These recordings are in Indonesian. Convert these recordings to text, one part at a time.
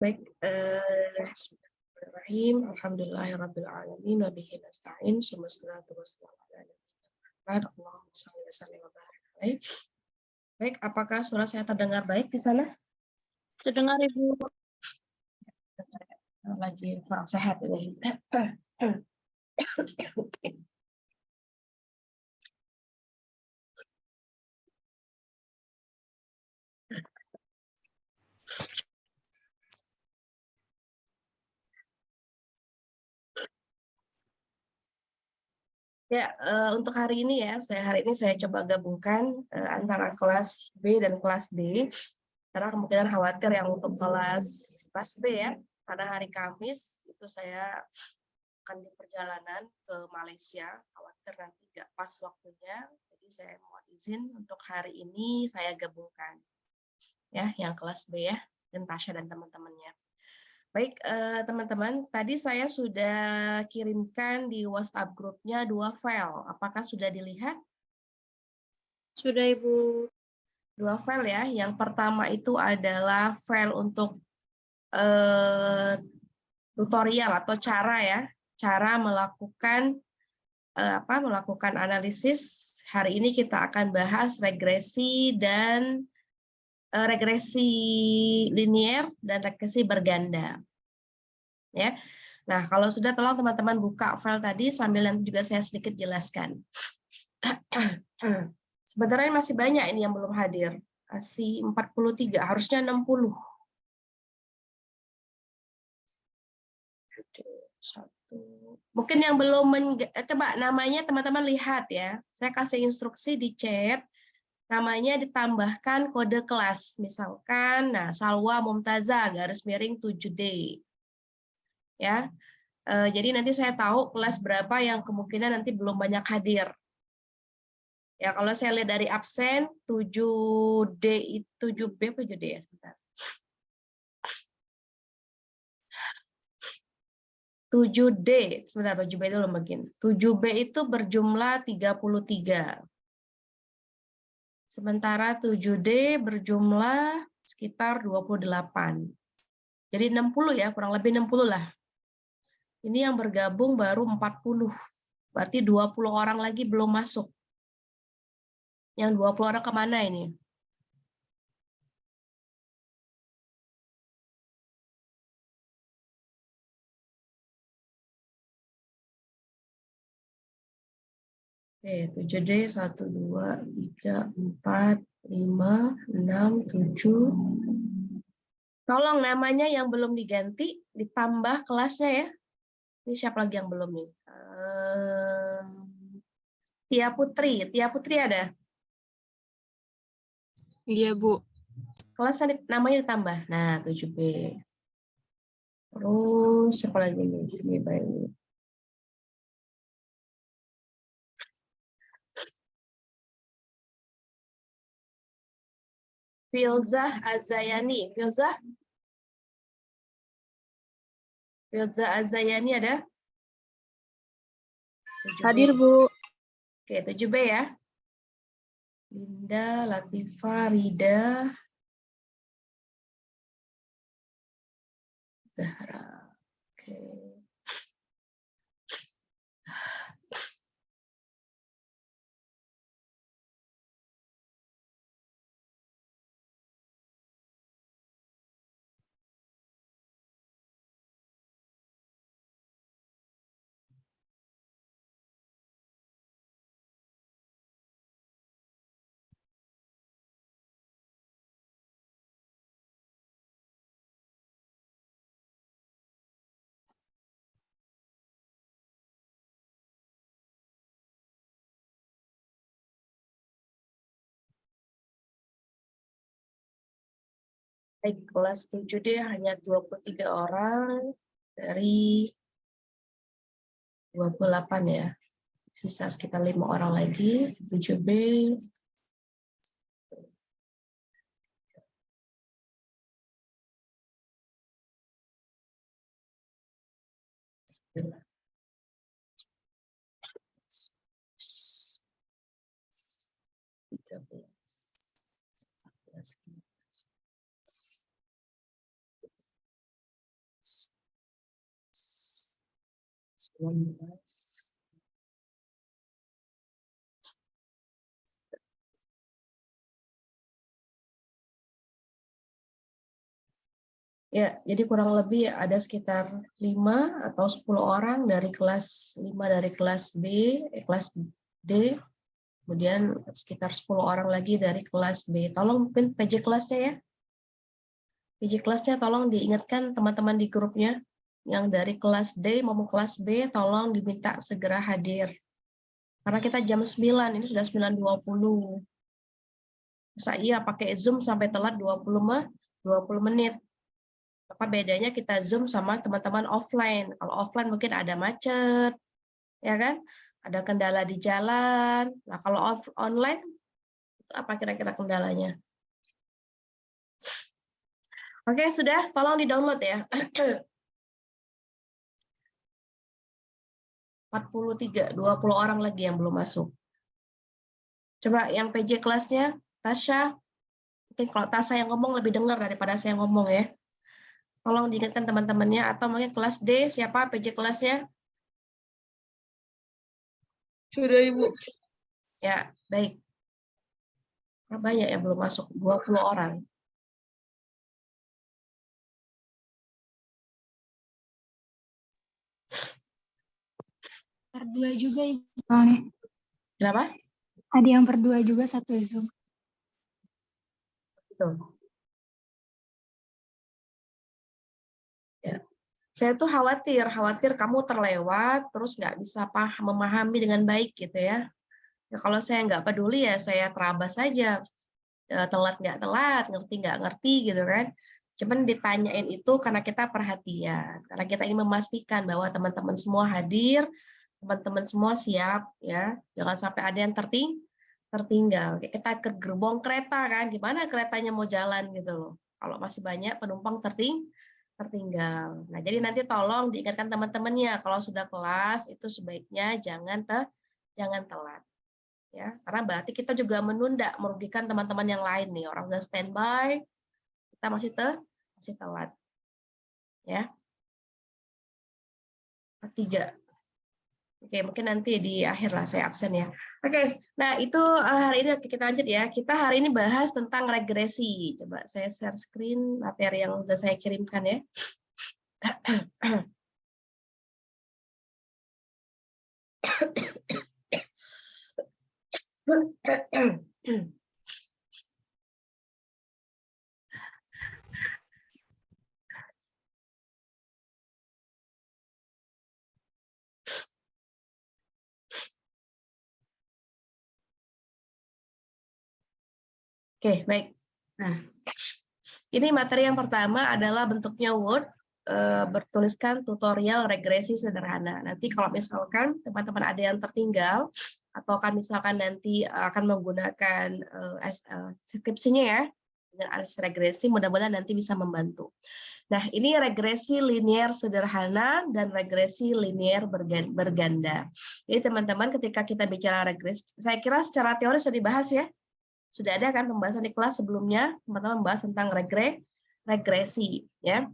Baik, bismillahirrahmanirrahim. Alhamdulillahirabbil alamin wa bihi nasta'in. Wassalatu wassalamu ala nabiyina Allahumma shalli wa sallim wa barik alaihi. Baik, apakah suara saya terdengar baik di sana? Terdengar, Ibu. Lagi kurang sehat ini. Ya, untuk hari ini ya, hari ini saya coba gabungkan antara kelas B dan kelas D, karena kemungkinan khawatir yang untuk kelas B ya, pada hari Kamis itu saya akan di perjalanan ke Malaysia, khawatir nanti nggak pas waktunya, jadi saya mohon izin untuk hari ini saya gabungkan ya, yang kelas B ya, dan Tasya dan teman-temannya. Baik, teman-teman, tadi saya sudah kirimkan di WhatsApp grupnya 2 file. Apakah sudah dilihat? Sudah, Ibu. 2 file ya. Yang pertama itu adalah file untuk tutorial atau cara ya, cara melakukan melakukan analisis. Hari ini kita akan bahas regresi dan regresi linier dan regresi berganda. Ya. Nah, kalau sudah, tolong teman-teman buka file tadi sambil nanti juga saya sedikit jelaskan. Sebenarnya masih banyak ini yang belum hadir. Masih 43, harusnya 60. Mungkin yang belum coba namanya teman-teman lihat ya. Saya kasih instruksi di chat. Namanya ditambahkan kode kelas. Misalkan, nah, Salwa Mumtaza garis miring 7D. Ya. Jadi nanti saya tahu kelas berapa yang kemungkinan nanti belum banyak hadir. Ya, kalau saya lihat dari absen 7D itu 7B apa 7D ya, sebentar. 7D, sebentar, 7B itu belum begini. 7B itu berjumlah 33. Sementara 7D berjumlah sekitar 28. Jadi 60 ya, kurang lebih 60 lah. Ini yang bergabung baru 40. Berarti 20 orang lagi belum masuk. Yang 20 orang kemana ini? Oke, 7D, 1, 2, 3, 4, 5, 6, 7. Tolong namanya yang belum diganti, ditambah kelasnya ya. Ini siapa lagi yang belum nih? Tia Putri ada? Iya, Bu. Kelasnya namanya ditambah. Nah, 7B. Terus siapa lagi nih? Sini baik. Filzah Azayani. Filzah Azayani ada? 7B. Hadir, Bu. Oke, 7B ya. Linda, Latifa, Rida, Zahra. Oke. Baik, kelas 7D hanya 23 orang dari 28 ya. Sisa sekitar 5 orang lagi. 7B. 19. Ya, jadi kurang lebih ada sekitar 5 atau 10 orang dari kelas 5 dari kelas B, kelas D, kemudian sekitar 10 orang lagi dari kelas B. Tolong mungkin PJ kelasnya ya. PJ kelasnya tolong diingatkan teman-teman di grupnya yang dari kelas D maupun kelas B tolong diminta segera hadir. Karena kita jam 9, ini sudah 9.20. Masa iya pakai Zoom sampai telat 20 menit. Apa bedanya kita Zoom sama teman-teman offline? Kalau offline mungkin ada macet, ya kan? Ada kendala di jalan. Nah, kalau online, apa kira-kira kendalanya? Oke, sudah. Tolong di-download ya. 43, 20 orang lagi yang belum masuk. Coba yang PJ kelasnya, Tasya. Mungkin kalau Tasya yang ngomong lebih dengar daripada saya ngomong ya. Tolong diingatkan teman-temannya, atau mungkin kelas D, siapa PJ kelasnya? Sudah, Ibu. Ya, baik. Banyak yang belum masuk, 20 orang. Per 2 juga, Ibu. Kenapa? Ada yang per 2 juga satu Zoom. Betul. Ya. Saya tuh khawatir kamu terlewat, terus nggak bisa memahami dengan baik gitu ya. Ya, kalau saya nggak peduli ya saya terabas saja, telat nggak telat, ngerti nggak ngerti gitu kan. Cuman ditanyain itu karena kita perhatian, karena kita ingin memastikan bahwa teman-teman semua hadir, teman-teman semua siap ya, jangan sampai ada yang tertinggal. Kita ke gerbong kereta kan, gimana keretanya mau jalan gitu loh. Kalau masih banyak penumpang tertinggal. Nah, jadi nanti tolong diingatkan teman-temannya kalau sudah kelas itu sebaiknya jangan telat. Ya, karena berarti kita juga menunda, merugikan teman-teman yang lain nih. Orang sudah standby, kita masih telat. Ya. 3. Oke, mungkin nanti di akhir lah saya absen ya. Oke, nah itu hari ini kita lanjut ya. Kita hari ini bahas tentang regresi. Coba saya share screen materi yang sudah saya kirimkan ya. Oke, baik. Nah, ini materi yang pertama adalah bentuknya Word, bertuliskan tutorial regresi sederhana. Nanti kalau misalkan teman-teman ada yang tertinggal, atau kan misalkan nanti akan menggunakan skripsinya ya, dengan analisis regresi, mudah-mudahan nanti bisa membantu. Nah, ini regresi linear sederhana dan regresi linear berganda. Jadi teman-teman ketika kita bicara regresi, saya kira secara teori sudah dibahas ya. Sudah ada kan pembahasan di kelas sebelumnya, teman-teman membahas tentang regresi. Ya.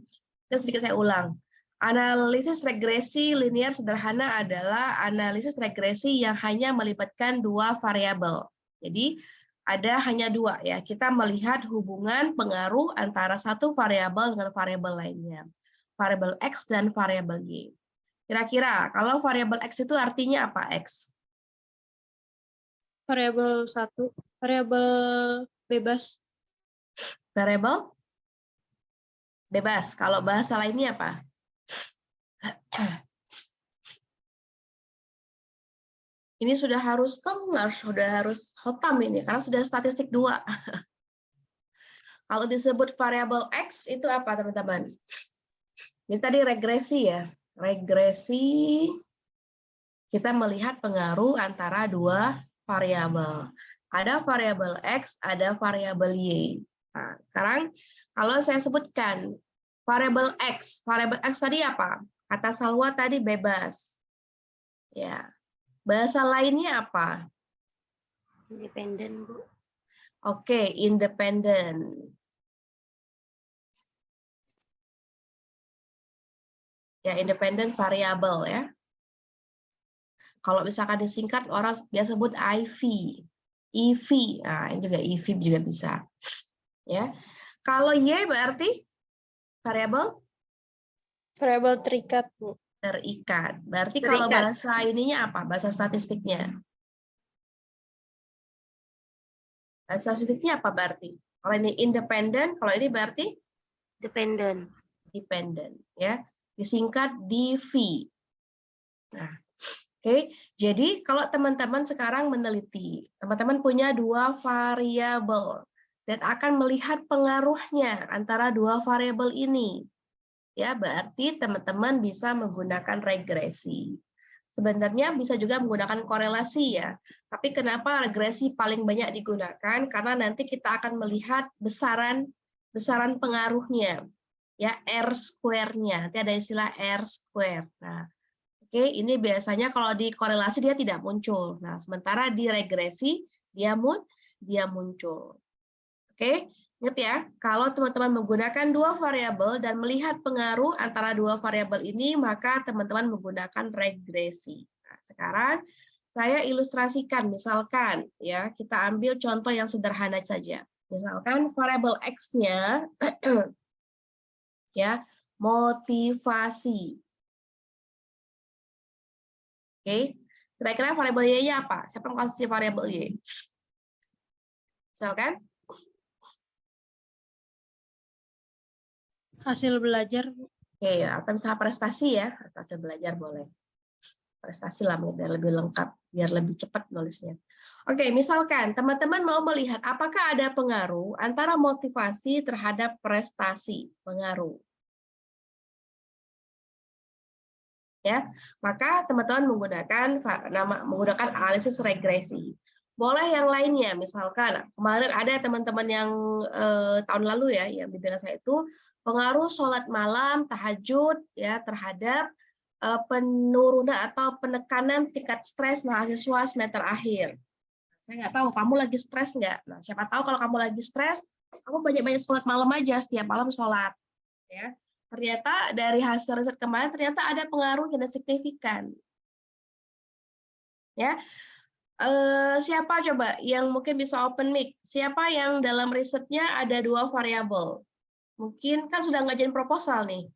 Dan sedikit saya ulang. Analisis regresi linear sederhana adalah analisis regresi yang hanya melibatkan 2 variabel. Jadi ada hanya 2 ya. Kita melihat hubungan pengaruh antara satu variabel dengan variabel lainnya. Variabel X dan variabel Y. Kira-kira kalau variabel X itu artinya apa X? Variabel 1, variabel bebas. Variabel bebas. Kalau bahasa lainnya apa? Ini sudah harus dengar, sudah harus khotam ini, karena sudah statistik 2. Kalau disebut variabel X, itu apa teman-teman? Ini tadi regresi ya. Regresi, kita melihat pengaruh antara 2 variabel. Ada variabel X, ada variabel Y. Nah, sekarang kalau saya sebutkan variabel X tadi apa? Kata Salwa tadi bebas. Ya. Bahasa lainnya apa? Independen, Bu. Oke, independen. Ya, independen variabel ya. Kalau misalkan disingkat orang biasa sebut IV, EV, nah ini juga EV juga bisa. Ya, kalau Y berarti variabel terikat, Bu. terikat. Berarti kalau bahasa ininya apa? Bahasa statistiknya? Bahasa statistiknya apa berarti? Kalau ini independen, kalau ini berarti Dependent. dependent, ya. Disingkat DV. Nah, oke. Jadi kalau teman-teman sekarang meneliti, teman-teman punya dua variabel dan akan melihat pengaruhnya antara dua variabel ini. Ya, berarti teman-teman bisa menggunakan regresi. Sebenarnya bisa juga menggunakan korelasi ya. Tapi kenapa regresi paling banyak digunakan? Karena nanti kita akan melihat besaran pengaruhnya. Ya, R square-nya. Nanti ada istilah R square. Nah, oke, ini biasanya kalau di korelasi dia tidak muncul. Nah, sementara di regresi dia muncul. Oke, ingat ya, kalau teman-teman menggunakan dua variabel dan melihat pengaruh antara dua variabel ini, maka teman-teman menggunakan regresi. Nah, sekarang saya ilustrasikan, misalkan ya, kita ambil contoh yang sederhana saja. Misalkan variabel X-nya ya, motivasi. Oke, kira-kira variabel Y-nya apa? Siapa yang kasih variabel Y? Misalkan Hasil belajar, Bu. oke, atau misalnya prestasi ya, hasil belajar boleh. Prestasi lah biar lebih lengkap, biar lebih cepat nulisnya. Oke, misalkan teman-teman mau melihat apakah ada pengaruh antara motivasi terhadap prestasi, pengaruh. Ya, maka teman-teman menggunakan analisis regresi. Boleh yang lainnya, misalkan kemarin ada teman-teman yang tahun lalu ya, yang di bidang saya itu pengaruh sholat malam, tahajud ya terhadap penurunan atau penekanan tingkat stres mahasiswa semester akhir. Saya nggak tahu kamu lagi stres nggak. Nah, siapa tahu kalau kamu lagi stres, kamu banyak-banyak sholat malam aja, setiap malam sholat. Ya, ternyata dari hasil riset kemarin ternyata ada pengaruh yang signifikan. Ya, siapa coba yang mungkin bisa open mic? Siapa yang dalam risetnya ada dua variabel? Mungkin kan sudah ngajarin proposal nih.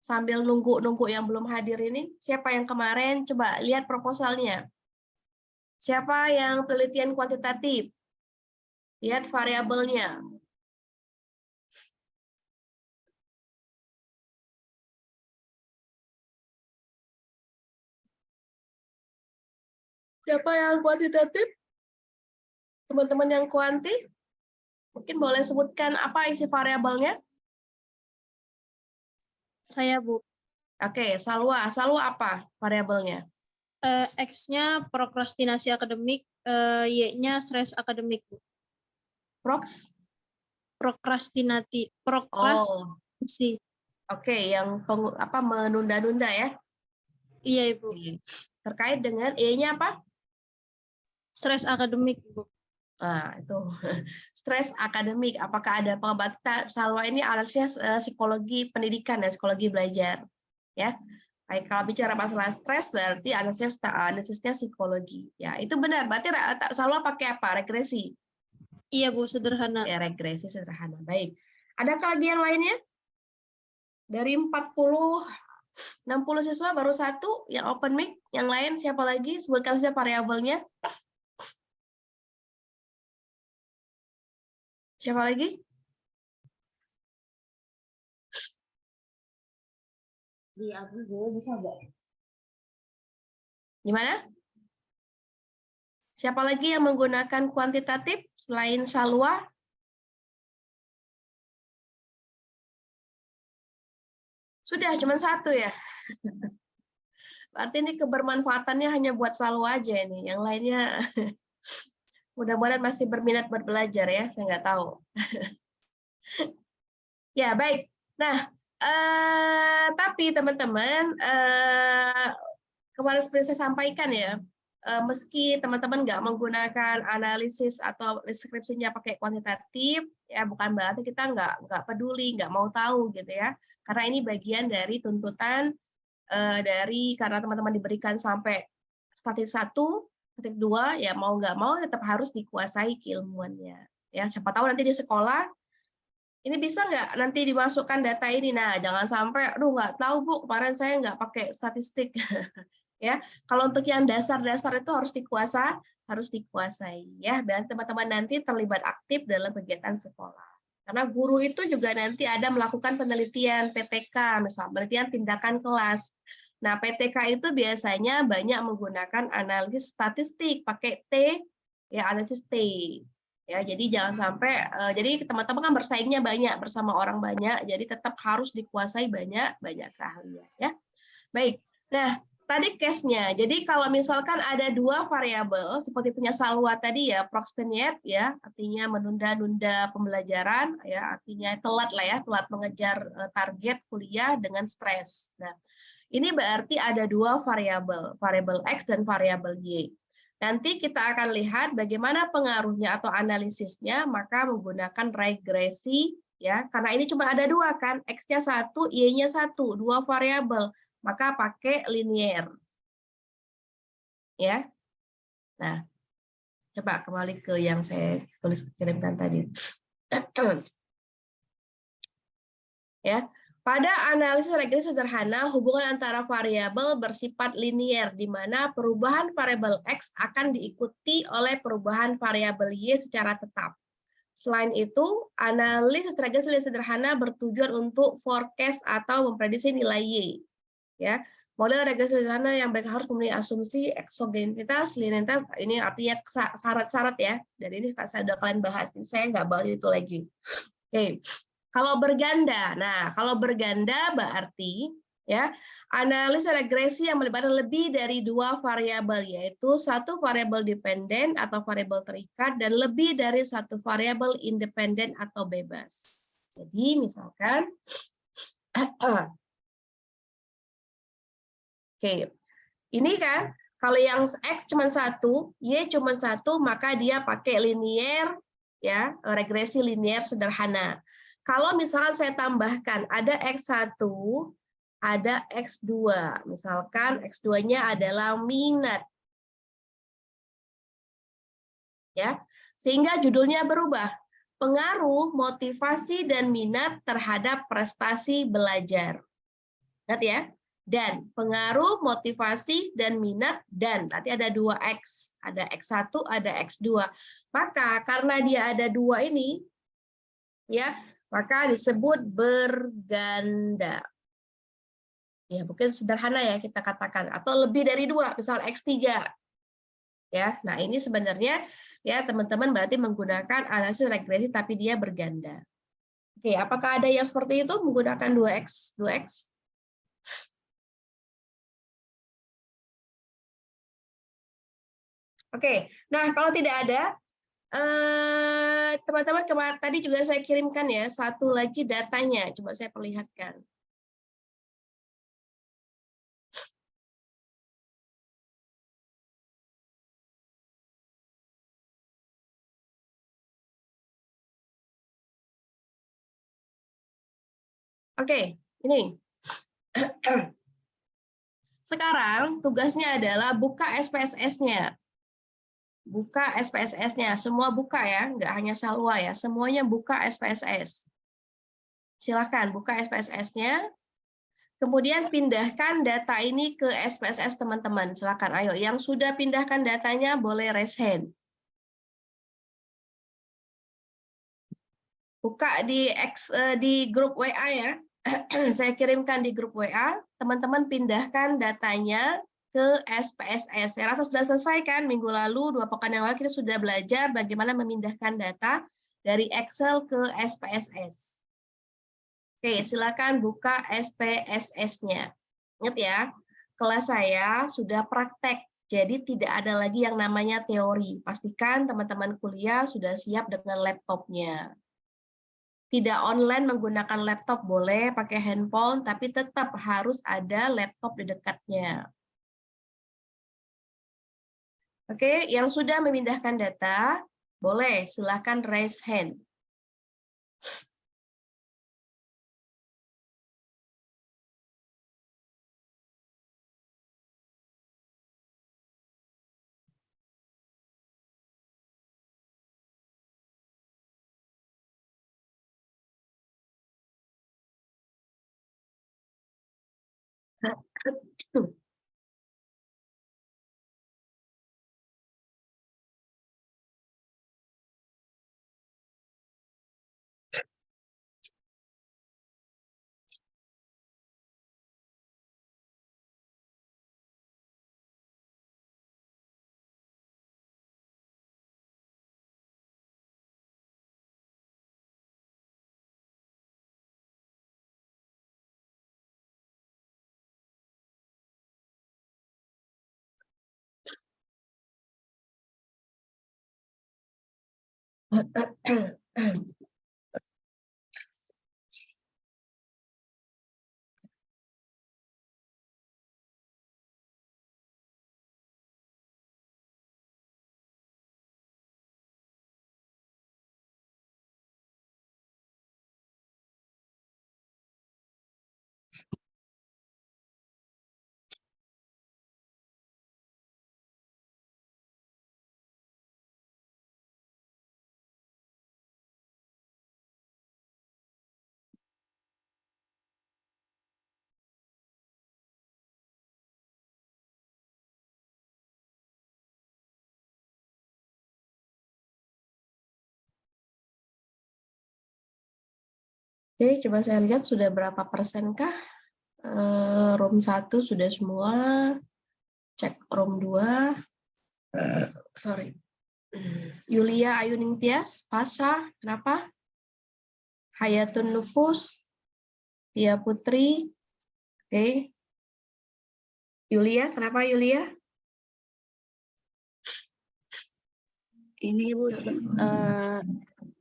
Sambil nunggu yang belum hadir ini, siapa yang kemarin coba lihat proposalnya? Siapa yang penelitian kuantitatif? Lihat variabelnya. Siapa yang kuantitatif? Teman-teman yang kuanti? Mungkin boleh sebutkan apa isi variabelnya? Saya, Bu. Oke, Salwa. Salwa apa variabelnya? X-nya prokrastinasi akademik, Y-nya stres akademik, Bu. Prokrastinasi. Oh, oke, yang menunda-nunda ya? Iya, Ibu. Terkait dengan E-nya apa? Stres akademik, Bu. Nah, itu stres akademik. Apakah ada pengobatan? Salwa ini analisisnya psikologi pendidikan dan psikologi belajar, ya. Baik, kalau bicara masalah stres berarti analisisnya psikologi. Ya, itu benar. Berarti Salwa pakai apa? Regresi. Iya, Bu, sederhana. Ya, regresi sederhana. Baik. Adakah lagi yang lainnya? Dari 40 60 siswa baru satu yang open mic, yang lain siapa lagi? Sebutkan saja variabelnya. Siapa lagi? Di aku dulu bisa nggak? Gimana? Siapa lagi yang menggunakan kuantitatif selain Salwa? Sudah, cuma satu ya. Berarti ini kebermanfaatannya hanya buat Salwa aja ini. Yang lainnya mudah-mudahan masih berminat buat belajar ya. Saya nggak tahu. Ya, baik. Nah, tapi teman-teman, kemarin seperti saya sampaikan ya, meski teman-teman nggak menggunakan analisis atau deskripsinya pakai kuantitatif, ya bukan berarti kita nggak peduli, nggak mau tahu gitu ya. Karena ini bagian dari tuntutan karena teman-teman diberikan sampai statis 1, statis 2, ya mau nggak mau tetap harus dikuasai keilmuannya. Ya, siapa tahu nanti di sekolah ini bisa nggak nanti dimasukkan data ini. Nah, jangan sampai, aduh nggak tahu Bu, kemarin saya nggak pakai statistik. Ya, kalau untuk yang dasar-dasar itu harus dikuasai ya, biar teman-teman nanti terlibat aktif dalam kegiatan sekolah. Karena guru itu juga nanti ada melakukan penelitian PTK, misalnya penelitian tindakan kelas. Nah, PTK itu biasanya banyak menggunakan analisis statistik, pakai T, ya analisis T. Ya, jadi jangan sampai, jadi teman-teman kan bersaingnya banyak bersama orang banyak, jadi tetap harus dikuasai banyak keahlian. Ya, baik. Nah, tadi case-nya, jadi kalau misalkan ada 2 variabel seperti punya Salwa tadi ya, procrastinate ya, artinya menunda-nunda pembelajaran ya, artinya telat lah ya, telat mengejar target kuliah dengan stres. Nah, ini berarti ada 2 variabel, variabel X dan variabel Y. Nanti kita akan lihat bagaimana pengaruhnya atau analisisnya, maka menggunakan regresi ya, karena ini cuma ada 2 kan, X-nya 1, Y-nya 1, 2 variabel. Maka pakai linear. Ya. Nah, coba kembali ke yang saya tulis kirimkan tadi. Ya. Pada analisis regresi sederhana, hubungan antara variabel bersifat linear di mana perubahan variabel X akan diikuti oleh perubahan variabel Y secara tetap. Selain itu, analisis regresi sederhana bertujuan untuk forecast atau memprediksi nilai Y. Ya, model regresi sederhana yang baik harus memenuhi asumsi eksogenitas, linearitas, ini artinya syarat-syarat ya. Dan ini saya sudah kalian bahas, saya nggak bahas itu lagi. Oke, kalau berganda, nah kalau berganda berarti ya analisis regresi yang melibatkan lebih dari 2 variabel, yaitu 1 variabel dependen atau variabel terikat dan lebih dari 1 variabel independen atau bebas. Jadi misalkan Oke, ini kan kalau yang X cuma 1, Y cuma 1, maka dia pakai linear, ya regresi linear sederhana. Kalau misalkan saya tambahkan ada X1, ada X2, misalkan X2-nya adalah minat, ya, sehingga judulnya berubah. Pengaruh, motivasi, dan minat terhadap prestasi belajar. Ingat ya? Dan pengaruh, motivasi, dan minat, dan nanti ada 2X, ada X1, ada X2. Maka karena dia ada 2 ini, ya, maka disebut berganda. Ya, mungkin sederhana ya kita katakan, atau lebih dari 2, misal X3. Ya, nah ini sebenarnya ya teman-teman berarti menggunakan analisis regresi tapi dia berganda. Oke, apakah ada yang seperti itu menggunakan 2X, 2X? Oke, nah kalau tidak ada, teman-teman tadi juga saya kirimkan ya, satu lagi datanya, coba saya perlihatkan. Oke, ini. Sekarang tugasnya adalah buka SPSS-nya. Buka SPSS-nya, semua buka ya, nggak hanya Salwa ya, semuanya buka SPSS. Silakan buka SPSS-nya, kemudian pindahkan data ini ke SPSS teman-teman. Silakan, ayo, yang sudah pindahkan datanya boleh raise hand. Buka di grup WA ya, saya kirimkan di grup WA, teman-teman pindahkan datanya ke SPSS. Saya rasa sudah selesai kan minggu lalu, 2 pekan yang lalu kita sudah belajar bagaimana memindahkan data dari Excel ke SPSS. Oke, silakan buka SPSS-nya. Ingat ya, kelas saya sudah praktek, jadi tidak ada lagi yang namanya teori. Pastikan teman-teman kuliah sudah siap dengan laptopnya. Tidak online menggunakan laptop boleh, pakai handphone, tapi tetap harus ada laptop di dekatnya. Oke, yang sudah memindahkan data, boleh silakan raise hand. Oke, coba saya lihat sudah berapa persenkah? Room 1 sudah semua. Cek room 2. Sorry. Yulia Ayuning Tias, Pasha, kenapa? Hayatun Nufus, Tia Putri. Oke. Yulia, kenapa Yulia? Ini Ibu,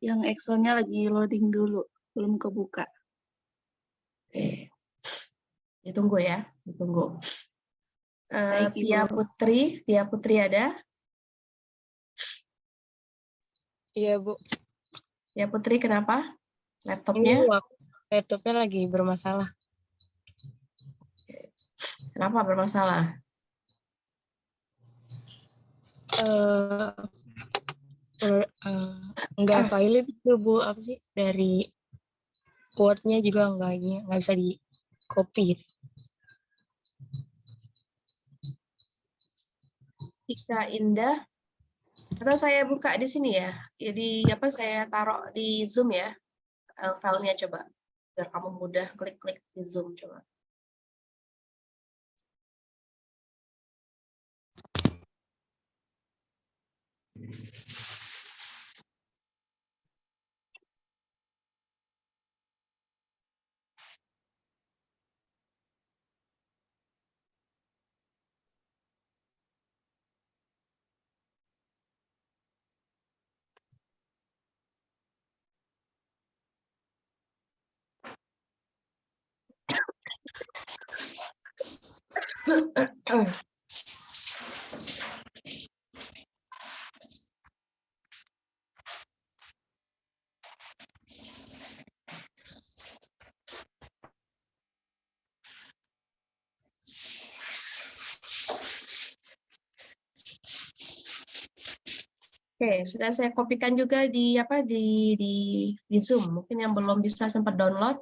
yang Excelnya lagi loading dulu, belum kebuka. Oke. Ditunggu ya, ditunggu. Baik, Ibu. Tia Putri ada? Iya, Bu. Tia Putri kenapa? Ini Laptopnya? Bu, laptopnya lagi bermasalah. Kenapa bermasalah? Nggak valid tuh, Bu. Apa sih? Dari Word-nya juga nggak bisa di copy gitu. Ika Indah, atau saya buka di sini ya? Jadi apa saya taruh di Zoom ya? Filenya coba, biar kamu mudah klik-klik di Zoom coba. Oke, sudah saya kopikan juga di di Zoom. Mungkin yang belum bisa sempat download.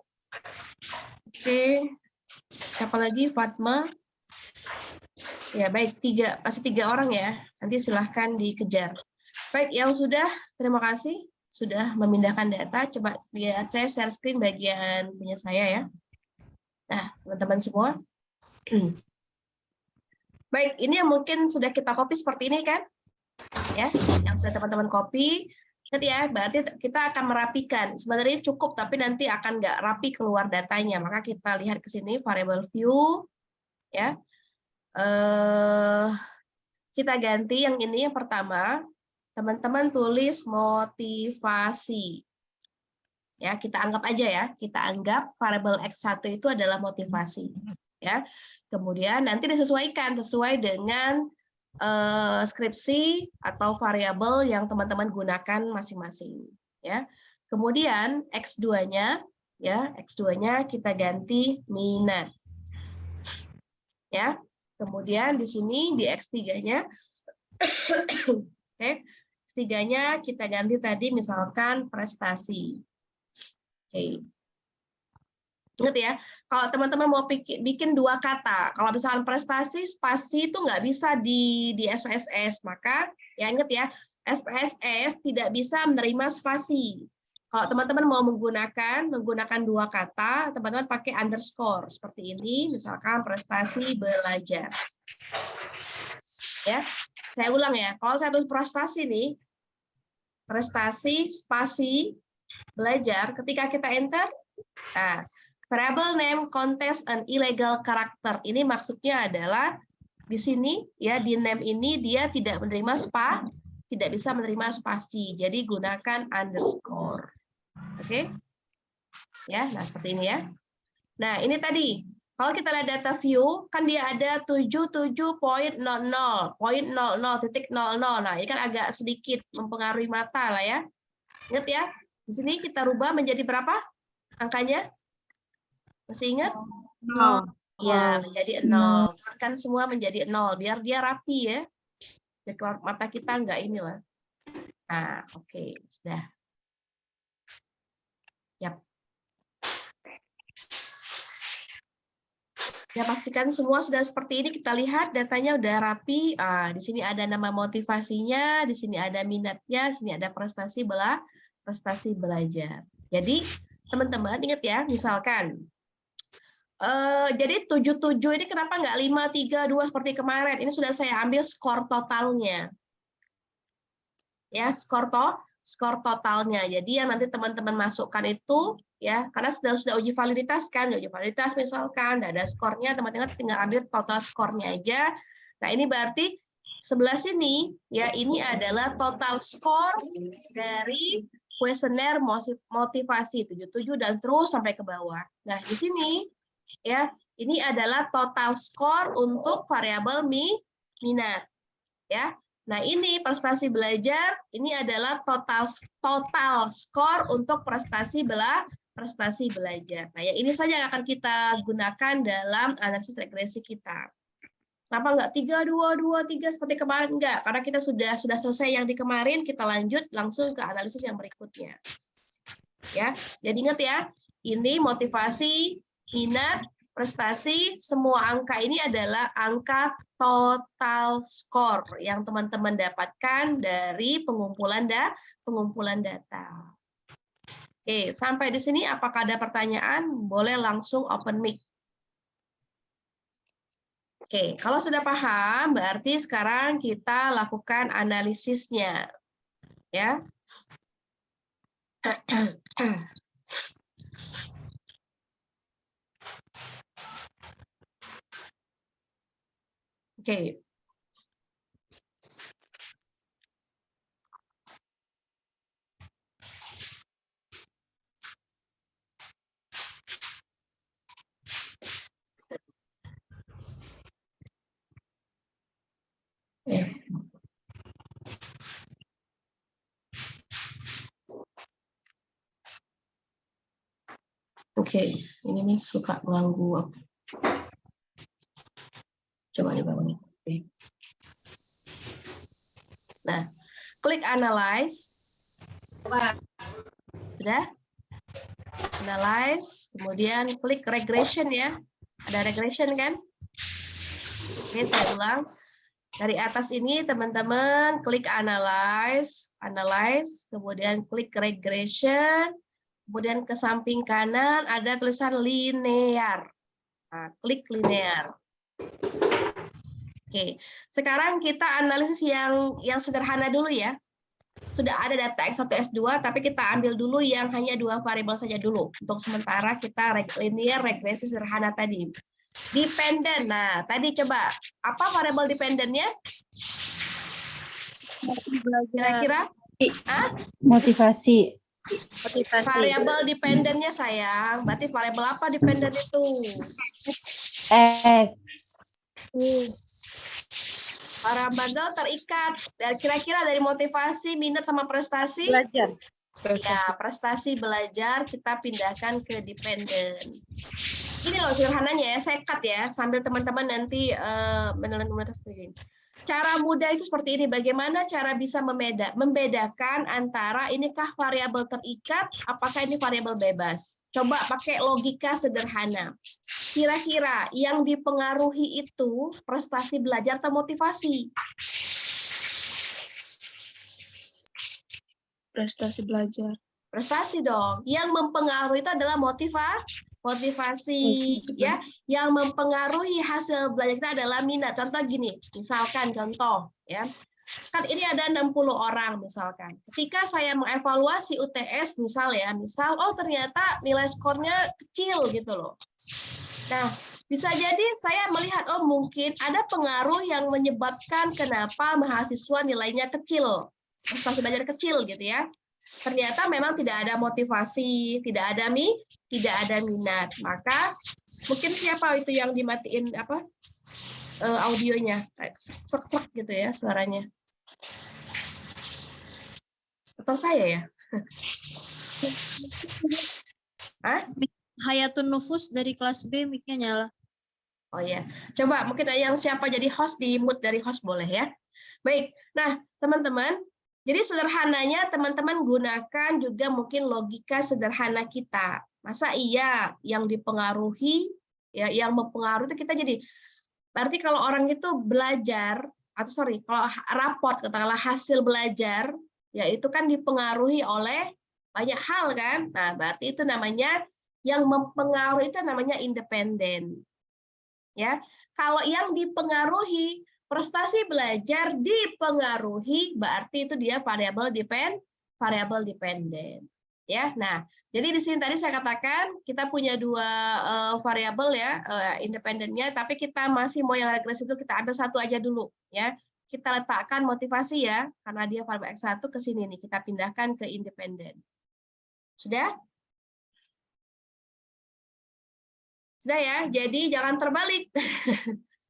Oke, siapa lagi? Fatma. Ya baik, masih tiga orang ya. Nanti silahkan dikejar. Baik, yang sudah, terima kasih sudah memindahkan data. Coba lihat saya share screen bagian punya saya ya. Nah, teman-teman semua. Baik, ini yang mungkin sudah kita copy seperti ini kan? Ya, yang sudah teman-teman copy. Lihat ya, berarti kita akan merapikan. Sebenarnya cukup, tapi nanti akan nggak rapi keluar datanya. Maka kita lihat ke sini, variable view. Ya, kita ganti yang ini yang pertama. Teman-teman tulis motivasi. Ya, kita anggap aja ya. Kita anggap variable X1 itu adalah motivasi. Ya. Kemudian nanti disesuaikan sesuai dengan skripsi atau variabel yang teman-teman gunakan masing-masing ya. Kemudian X2-nya ya, X2-nya kita ganti minat. Ya. Kemudian di sini di X3-nya oke, X3-nya kita ganti tadi misalkan prestasi. Oke. Ingat ya, kalau teman-teman mau bikin dua kata, kalau misalkan prestasi, spasi itu nggak bisa di SPSS, maka ya ingat ya, SPSS tidak bisa menerima spasi. Kalau teman-teman mau menggunakan dua kata, teman-teman pakai underscore seperti ini, misalkan prestasi belajar. Ya, saya ulang ya. Kalau saya tulis prestasi nih, prestasi spasi belajar, ketika kita enter, nah, variable name contains an illegal character. Ini maksudnya adalah di sini ya di name ini dia tidak menerima tidak bisa menerima spasi. Jadi gunakan underscore. Oke. Ya, nah seperti ini ya. Nah, ini tadi kalau kita lihat data view kan dia ada 77.00, 0.00.00. Nah, ini kan agak sedikit mempengaruhi mata lah ya. Ingat ya. Di sini kita rubah menjadi berapa angkanya? Masih ingat? 0. Ya, menjadi 0. Kan semua menjadi 0 biar dia rapi ya. Jadi mata kita enggak inilah. Nah, oke, sudah. Yap. Ya, pastikan semua sudah seperti ini. Kita lihat datanya udah rapi. Di sini ada nama motivasinya, di sini ada minatnya, di sini ada prestasi belajar. Jadi, teman-teman ingat ya, misalkan jadi 77 ini kenapa nggak 5, 3, 2 seperti kemarin? Ini sudah saya ambil skor totalnya. Ya, skor totalnya. Jadi yang nanti teman-teman masukkan itu ya, karena sudah uji validitas kan, uji validitas misalkan ada skornya, teman-teman tinggal ambil total skornya aja. Nah, ini berarti sebelah sini ya, ini adalah total skor dari kuesioner motivasi 77 dan terus sampai ke bawah. Nah, di sini ya, ini adalah total skor untuk variabel minat ya. Nah, ini prestasi belajar, ini adalah total skor untuk prestasi belajar. Nah, ya ini saja yang akan kita gunakan dalam analisis regresi kita. Kenapa enggak 3, 2, 2, 3 seperti kemarin? Enggak, karena kita sudah selesai yang di kemarin, kita lanjut langsung ke analisis yang berikutnya. Ya, jadi ingat ya, ini motivasi, minat, prestasi, semua angka ini adalah angka total skor yang teman-teman dapatkan dari pengumpulan data. Oke, sampai di sini apakah ada pertanyaan? Boleh langsung open mic. Oke, kalau sudah paham, berarti sekarang kita lakukan analisisnya. Ya. Oke. Oke, ini nih suka ganggu. Coba dibangun. Oke. Nah, klik analyze. Sudah? Analyze, kemudian klik regression ya. Ada regression kan? Oke, saya ulang. Dari atas ini teman-teman klik analyze, kemudian klik regression, kemudian ke samping kanan ada tulisan linear. Nah, klik linear. Oke, sekarang kita analisis yang sederhana dulu ya. Sudah ada data X1, S2, tapi kita ambil dulu yang hanya 2 variabel saja dulu. Untuk sementara kita linear regresi sederhana tadi. Dependent. Nah, tadi coba apa variabel dependennya? Kira-kira? Motivasi. Variabel dependennya sayang. Berarti variabel apa dependen itu? X. Variabel terikat. Dan kira-kira dari motivasi, minat sama prestasi? Belajar. Ya, prestasi belajar kita pindahkan ke dependen. Ini loh sederhananya ya, saya cut ya, sambil teman-teman nanti menelan sendiri. Cara mudah itu seperti ini, bagaimana cara bisa membedakan antara inikah variabel terikat, apakah ini variabel bebas. Coba pakai logika sederhana. Kira-kira yang dipengaruhi itu prestasi belajar atau motivasi? Prestasi belajar. Prestasi dong. Yang mempengaruhi itu adalah motivasi ya. Yang mempengaruhi hasil belajar kita adalah minat. Contoh gini, misalkan contoh ya. Kan ini ada 60 orang misalkan. Ketika saya mengevaluasi UTS misal oh ternyata nilai skornya kecil gitu loh. Nah, bisa jadi saya melihat oh mungkin ada pengaruh yang menyebabkan kenapa mahasiswa nilainya kecil. Prestasi belajar kecil gitu ya. Ternyata memang tidak ada motivasi, tidak ada minat. Maka mungkin siapa itu yang dimatiin audionya, sek-sek gitu ya suaranya. Atau saya ya? Hah? Hayatun Nufus dari kelas B mic-nya nyala. Oh ya, coba mungkin yang siapa jadi host di mute dari host boleh ya. Baik, nah teman-teman. Jadi sederhananya teman-teman gunakan juga mungkin logika sederhana kita. Masa iya yang dipengaruhi, ya yang mempengaruhi itu kita jadi. Berarti kalau orang itu belajar, kalau raport katakanlah hasil belajar, ya itu kan dipengaruhi oleh banyak hal kan. Nah berarti itu namanya yang mempengaruhi itu namanya independen. Ya, kalau yang dipengaruhi prestasi belajar dipengaruhi, berarti itu dia variabel dependen. Ya, nah, jadi di sini tadi saya katakan kita punya dua variabel ya, independennya, tapi kita masih mau yang regresi itu kita ambil satu aja dulu, ya. Kita letakkan motivasi ya, karena dia variabel X1 ke sini nih, kita pindahkan ke independen. Sudah? Sudah ya, jadi jangan terbalik.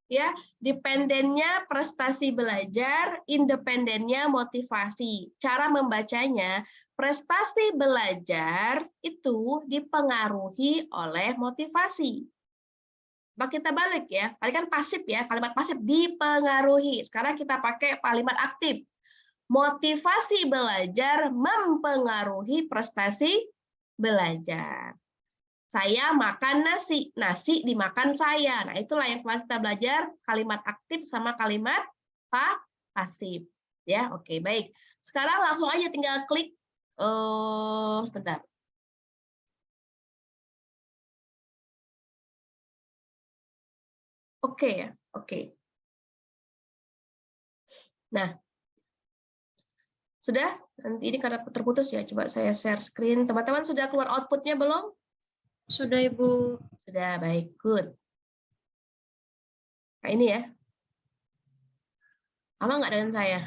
Ya, dependennya prestasi belajar, independennya motivasi. Cara membacanya, prestasi belajar itu dipengaruhi oleh motivasi. Nah, kita balik ya, tadi kan pasif ya, kalimat pasif dipengaruhi. Sekarang kita pakai kalimat aktif. Motivasi belajar mempengaruhi prestasi belajar. Saya makan nasi, nasi dimakan saya. Nah, itulah yang kita belajar kalimat aktif sama kalimat pasif. Ya, oke, baik. Sekarang langsung aja tinggal klik sebentar. Oke ya, oke. Nah, sudah? Nanti ini karena terputus ya, coba saya share screen. Teman-teman sudah keluar outputnya belum? Sudah, Ibu. Sudah, baik, good. Nah, ini ya. Sama nggak dengan saya?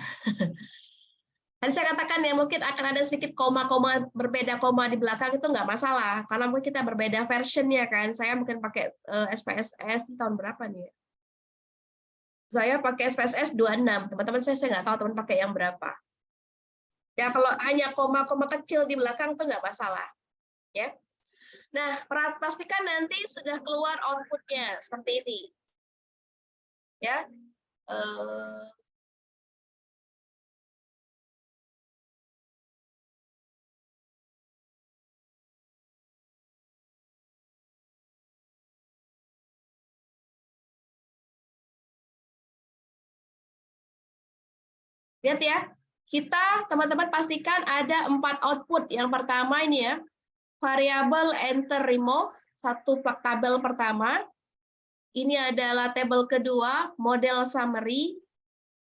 Tadi saya katakan ya, mungkin akan ada sedikit koma-koma, berbeda koma di belakang itu nggak masalah. Karena mungkin kita berbeda versionnya kan. Saya mungkin pakai SPSS di tahun berapa nih ya? Saya pakai SPSS 26. Teman-teman saya nggak tahu teman pakai yang berapa. Ya, kalau hanya koma-koma kecil di belakang itu nggak masalah. Ya. Nah, pastikan nanti sudah keluar output-nya seperti ini. Ya. Lihat ya. Kita, teman-teman pastikan ada 4 output. Yang pertama ini ya. Variabel enter remove, satu tabel pertama. Ini adalah tabel kedua, model summary,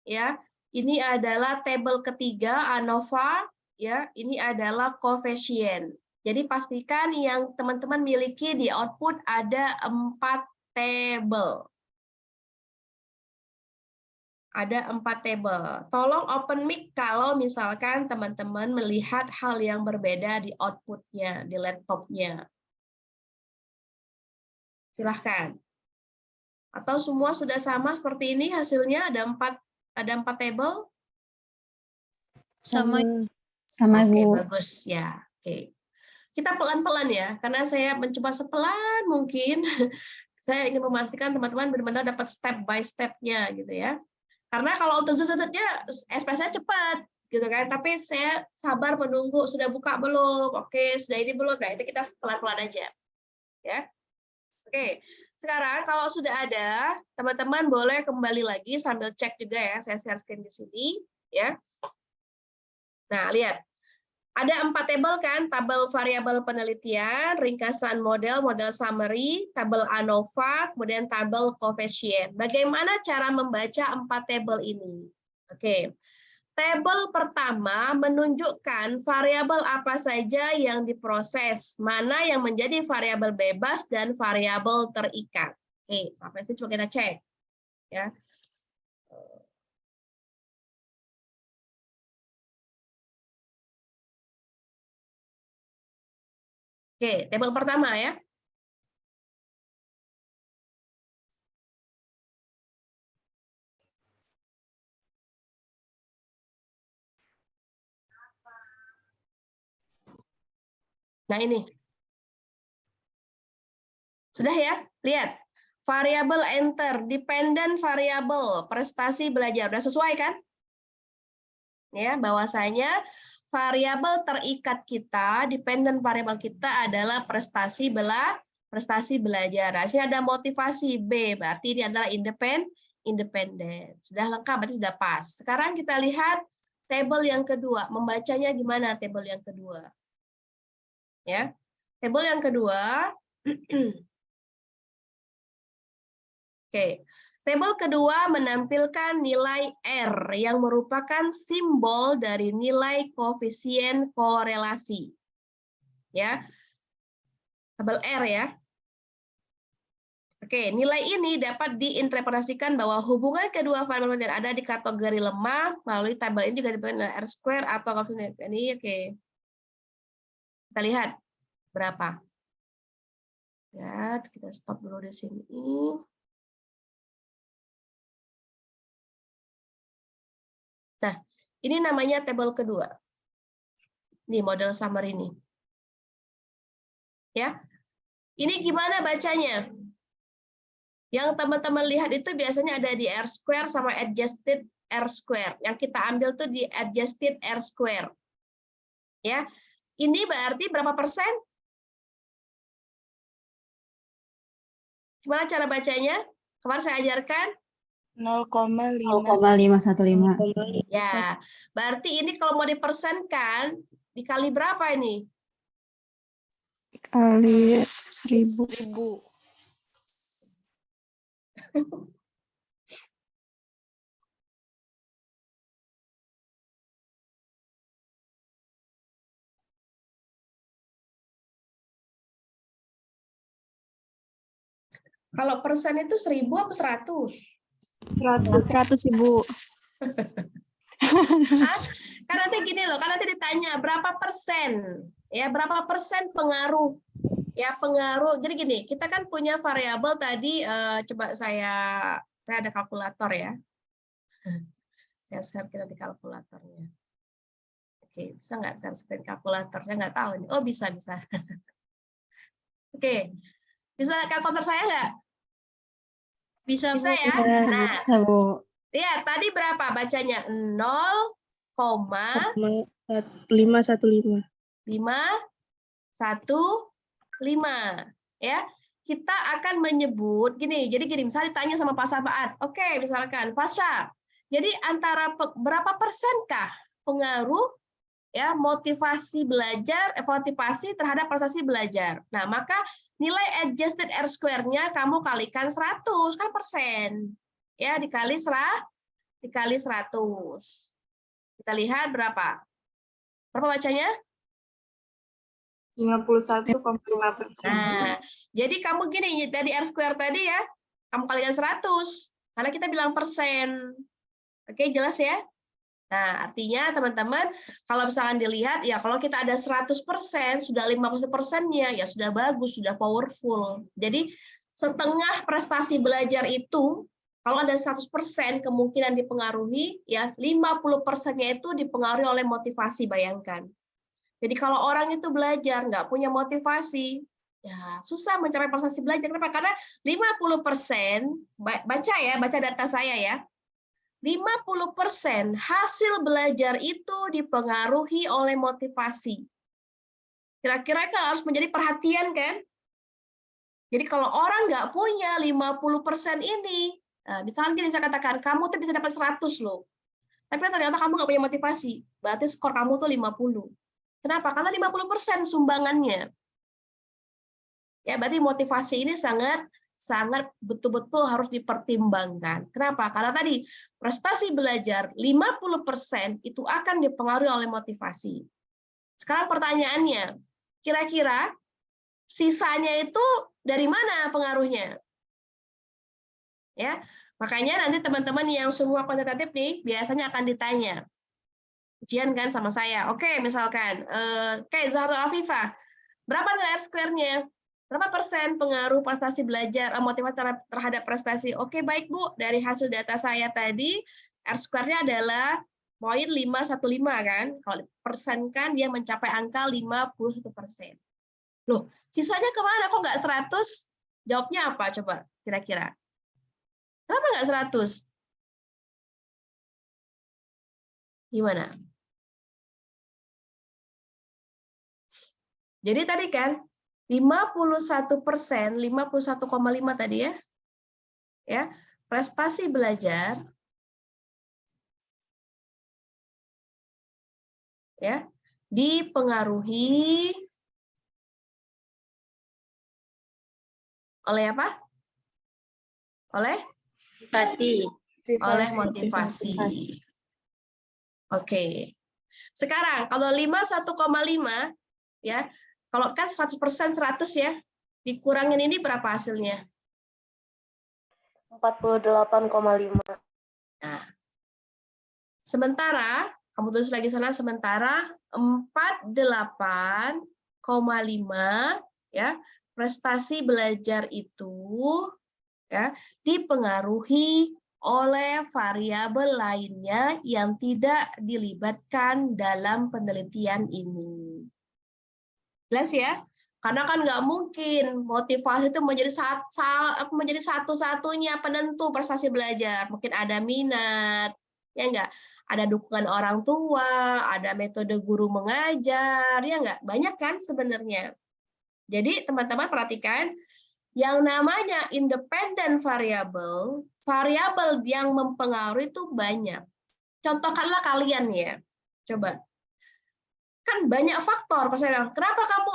ya. Ini adalah tabel ketiga, ANOVA, ya. Ini adalah coefficient. Jadi pastikan yang teman-teman miliki di output ada 4 tabel. Ada 4 tabel. Tolong open mic kalau misalkan teman-teman melihat hal yang berbeda di outputnya, di laptopnya. Silahkan. Atau semua sudah sama seperti ini hasilnya, ada 4 tabel? Sama. Sama, Oke, Bu. bagus ya. Oke. kita pelan-pelan ya, karena saya mencoba sepelan mungkin. Saya ingin memastikan teman-teman benar-benar dapat step by step-nya gitu ya. Karena kalau untuk zet-zetnya SPS-nya cepat gitu kan, tapi saya sabar menunggu sudah buka belum, oke sudah ini belum, nah itu kita pelan-pelan aja ya. Oke, sekarang kalau sudah ada, teman-teman boleh kembali lagi sambil cek juga ya, saya share screen di sini ya. Nah lihat. Ada 4 tabel kan, tabel variabel penelitian, ringkasan model, model summary, tabel ANOVA, kemudian tabel koefisien. Bagaimana cara membaca 4 tabel ini? Oke, tabel pertama menunjukkan variabel apa saja yang diproses, mana yang menjadi variabel bebas dan variabel terikat. Oke, sampai sini coba kita cek. Ya. Oke, tabel pertama ya. Nah ini. Sudah ya? Lihat. Variabel enter, dependent variable, prestasi belajar. Udah sesuai kan? Ya, bahwasanya variabel terikat kita, dependent variable kita adalah prestasi belajar. Nah, sini ada motivasi B, berarti ini adalah independen. Sudah lengkap, berarti sudah pas. Sekarang kita lihat tabel yang kedua. Membacanya gimana tabel yang kedua? Ya. Tabel yang kedua. Oke. Tabel kedua menampilkan nilai R yang merupakan simbol dari nilai koefisien korelasi. Ya. Tabel R ya. Oke, nilai ini dapat diinterpretasikan bahwa hubungan kedua variabel yang ada di kategori lemah melalui tabel ini juga disebut R² atau koefisien ini. Oke. Kita lihat berapa. Ya, kita stop dulu di sini. Nah, ini namanya tabel kedua. Nih, model summary ini. Ya. Ini gimana bacanya? Yang teman-teman lihat itu biasanya ada di R² sama adjusted R². Yang kita ambil tuh di adjusted R². Ya. Ini berarti berapa persen? Gimana cara bacanya? Kemarin saya ajarkan. 0,5. 0,515. Ya, berarti ini kalau mau dipersenkan, dikali berapa ini? Kali 1000. Kalau persen itu 1000 apa 100? 100 Ibu. Kan nanti gini loh, kan nanti ditanya berapa persen, ya berapa persen pengaruh, ya pengaruh. Jadi gini, kita kan punya variabel tadi. Coba saya ada kalkulator ya. Saya share di kalkulatornya. Oke, bisa nggak share screen kalkulatornya? Nggak tahu nih. Oh bisa. Oke, bisa kalkulator saya nggak? Bisa, Bisa Bu. ya. Nah, Bisa, Bu. lihat tadi berapa bacanya? 515. 515 ya. Kita akan menyebut gini. Jadi gini, misalnya ditanya sama Pak Sabaat. Oke, misalkan Pasha. Jadi antara berapa persenkah pengaruh ya motivasi belajar, motivasi terhadap prestasi belajar. Nah, maka nilai adjusted R²-nya kamu kalikan 100 kan persen. Ya, dikali 100. Kita lihat berapa? Berapa bacanya? 51,5%. Nah, jadi kamu gini, dari R² tadi ya, kamu kalikan 100. Karena kita bilang persen. Oke, jelas ya? Nah, artinya teman-teman, kalau misalkan dilihat, ya kalau kita ada 100%, sudah 50%-nya, ya sudah bagus, sudah powerful. Jadi, setengah prestasi belajar itu, kalau ada 100% kemungkinan dipengaruhi, ya 50%-nya itu dipengaruhi oleh motivasi, bayangkan. Jadi kalau orang itu belajar nggak punya motivasi, ya susah mencapai prestasi belajar. Kenapa? Karena 50%, baca data saya ya, 50% hasil belajar itu dipengaruhi oleh motivasi. Kira-kira kan harus menjadi perhatian kan? Jadi kalau orang nggak punya 50% ini, misalkan gini saya katakan, kamu tuh bisa dapat 100 loh. Tapi ternyata kamu nggak punya motivasi, berarti skor kamu tuh 50. Kenapa? Karena 50% sumbangannya. Ya, berarti motivasi ini sangat betul-betul harus dipertimbangkan. Kenapa? Karena tadi prestasi belajar 50% itu akan dipengaruhi oleh motivasi. Sekarang pertanyaannya, kira-kira sisanya itu dari mana pengaruhnya? Ya, makanya nanti teman-teman yang semua kuantitatif nih biasanya akan ditanya. Ujian kan sama saya. Oke, misalkan Zahra Afifah, berapa nilai R-square-nya? Berapa persen pengaruh prestasi belajar, motivasi terhadap prestasi? Oke, baik Bu, dari hasil data saya tadi, R-square-nya adalah 0,515 kan? Kalau persenkan dia mencapai angka 51%. Loh, sisanya kemana? Kok nggak 100? Jawabnya apa coba kira-kira? Kenapa nggak 100? Gimana? Jadi tadi kan 51%, 51,5 tadi ya, prestasi belajar ya dipengaruhi oleh apa? Oleh motivasi. Oke. Sekarang kalau 51,5 ya, kalau kan 100% 100 ya, dikurangin ini berapa hasilnya? 48,5. Nah, sementara, kamu tulis lagi sana, sementara 48,5 ya, prestasi belajar itu ya dipengaruhi oleh variabel lainnya yang tidak dilibatkan dalam penelitian ini. Jelas ya? Karena kan nggak mungkin motivasi itu menjadi satu-satunya penentu prestasi belajar. Mungkin ada minat, ya nggak? Ada dukungan orang tua, ada metode guru mengajar, ya nggak? Banyak kan sebenarnya. Jadi teman-teman perhatikan, yang namanya independent variable, variabel yang mempengaruhi itu banyak. Contohkanlah kalian ya, coba. Kan banyak faktor, kenapa kamu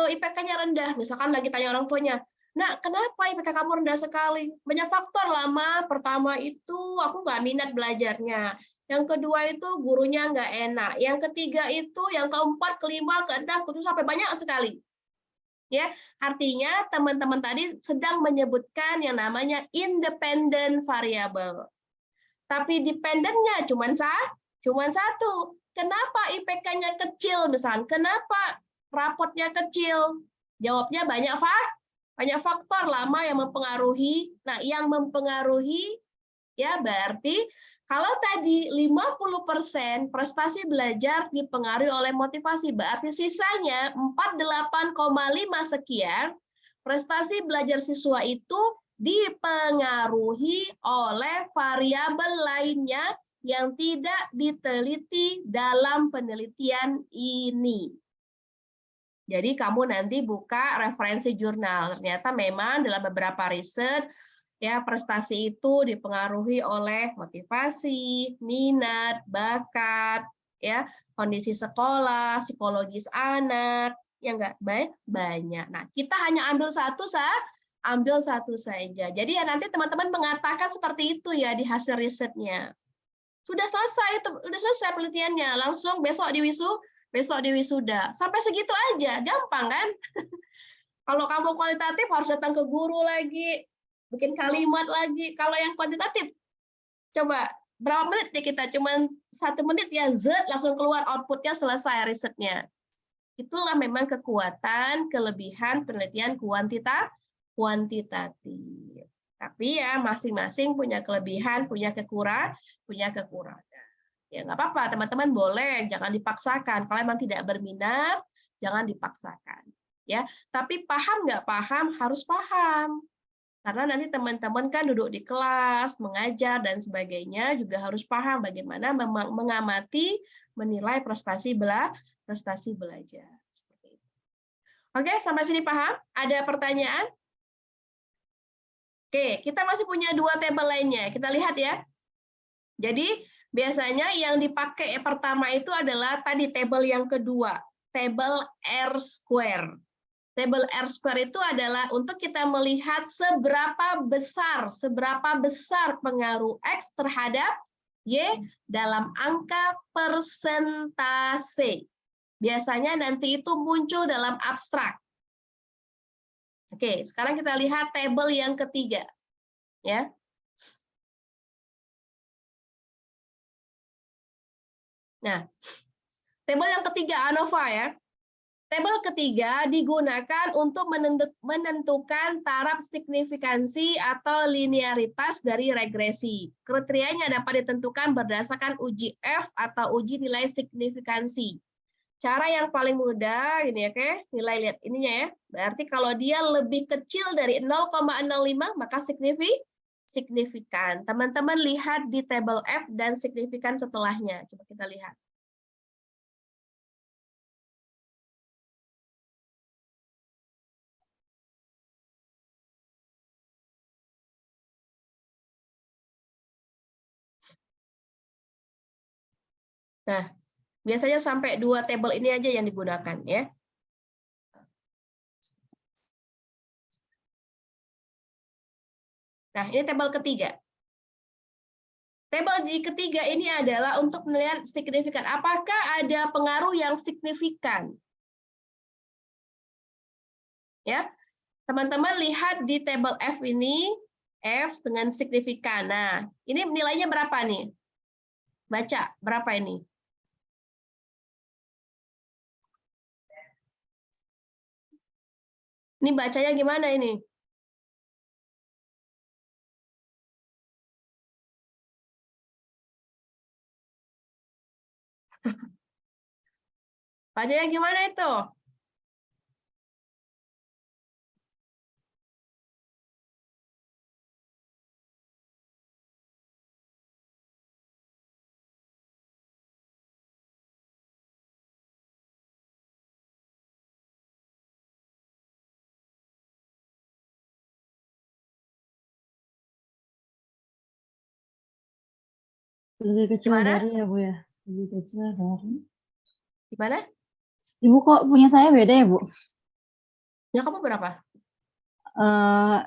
IPK-nya rendah? Misalkan lagi tanya orang tuanya, nah kenapa IPK kamu rendah sekali? Banyak faktor lama. Pertama itu aku nggak minat belajarnya. Yang kedua itu gurunya nggak enak. Yang ketiga itu, yang keempat, kelima, keenam, ketujuh sampai banyak sekali. Ya, artinya teman-teman tadi sedang menyebutkan yang namanya independent variable. Tapi dependennya cuma satu. Kenapa IPK-nya kecil misalnya? Kenapa rapotnya kecil? Jawabnya banyak faktor lama yang mempengaruhi. Nah, yang mempengaruhi ya berarti kalau tadi 50% prestasi belajar dipengaruhi oleh motivasi, berarti sisanya 48,5 sekian prestasi belajar siswa itu dipengaruhi oleh variabel lainnya yang tidak diteliti dalam penelitian ini. Jadi kamu nanti buka referensi jurnal. Ternyata memang dalam beberapa riset ya prestasi itu dipengaruhi oleh motivasi, minat, bakat, ya, kondisi sekolah, psikologis anak, ya enggak banyak. Nah, kita hanya ambil satu saja. Jadi ya nanti teman-teman mengatakan seperti itu ya di hasil risetnya. Sudah selesai penelitiannya, langsung besok di wisuda. Sampai segitu aja, gampang kan? Kalau kamu kualitatif harus datang ke guru lagi, bikin kalimat lagi. Kalau yang kuantitatif, coba berapa menit ya kita? Cuman 1 menit ya, langsung keluar outputnya, selesai risetnya. Itulah memang kekuatan, kelebihan penelitian kuantitatif. Tapi ya masing-masing punya kelebihan, punya kekurangan. ya nggak apa-apa, teman-teman boleh, jangan dipaksakan. Kalau memang tidak berminat, jangan dipaksakan. Ya, tapi paham nggak paham, harus paham. Karena nanti teman-teman kan duduk di kelas, mengajar, dan sebagainya, juga harus paham bagaimana mengamati, menilai prestasi belajar. Seperti itu. Oke, sampai sini paham? Ada pertanyaan? Oke, kita masih punya 2 tabel lainnya. Kita lihat ya. Jadi, biasanya yang dipakai pertama itu adalah tadi tabel yang kedua, tabel R-square. Tabel R-square itu adalah untuk kita melihat seberapa besar pengaruh X terhadap Y dalam angka persentase. Biasanya nanti itu muncul dalam abstrak. Oke, sekarang kita lihat tabel yang ketiga. Ya. Nah, tabel yang ketiga ANOVA ya. Tabel ketiga digunakan untuk menentukan taraf signifikansi atau linearitas dari regresi. Kriterianya dapat ditentukan berdasarkan uji F atau uji nilai signifikansi. Cara yang paling mudah ini ya, oke? Nilai lihat ininya ya. Berarti kalau dia lebih kecil dari 0,05 maka signifikan. Teman-teman lihat di tabel F dan signifikan setelahnya. Coba kita lihat. Nah, biasanya sampai 2 tabel ini aja yang digunakan ya. Nah, ini tabel ketiga. Tabel di ketiga ini adalah untuk melihat signifikan. Apakah ada pengaruh yang signifikan? Ya, teman-teman lihat di tabel F ini, F dengan signifikan. Nah, ini nilainya berapa nih? Baca, berapa ini? Ini bacanya gimana ini? Bacanya gimana itu? Lebih kecil Gimana? dari ya, Bu ya? Lebih kecil dari. Gimana? Ibu kok punya saya beda ya, Bu? Ya, kamu berapa? Eh,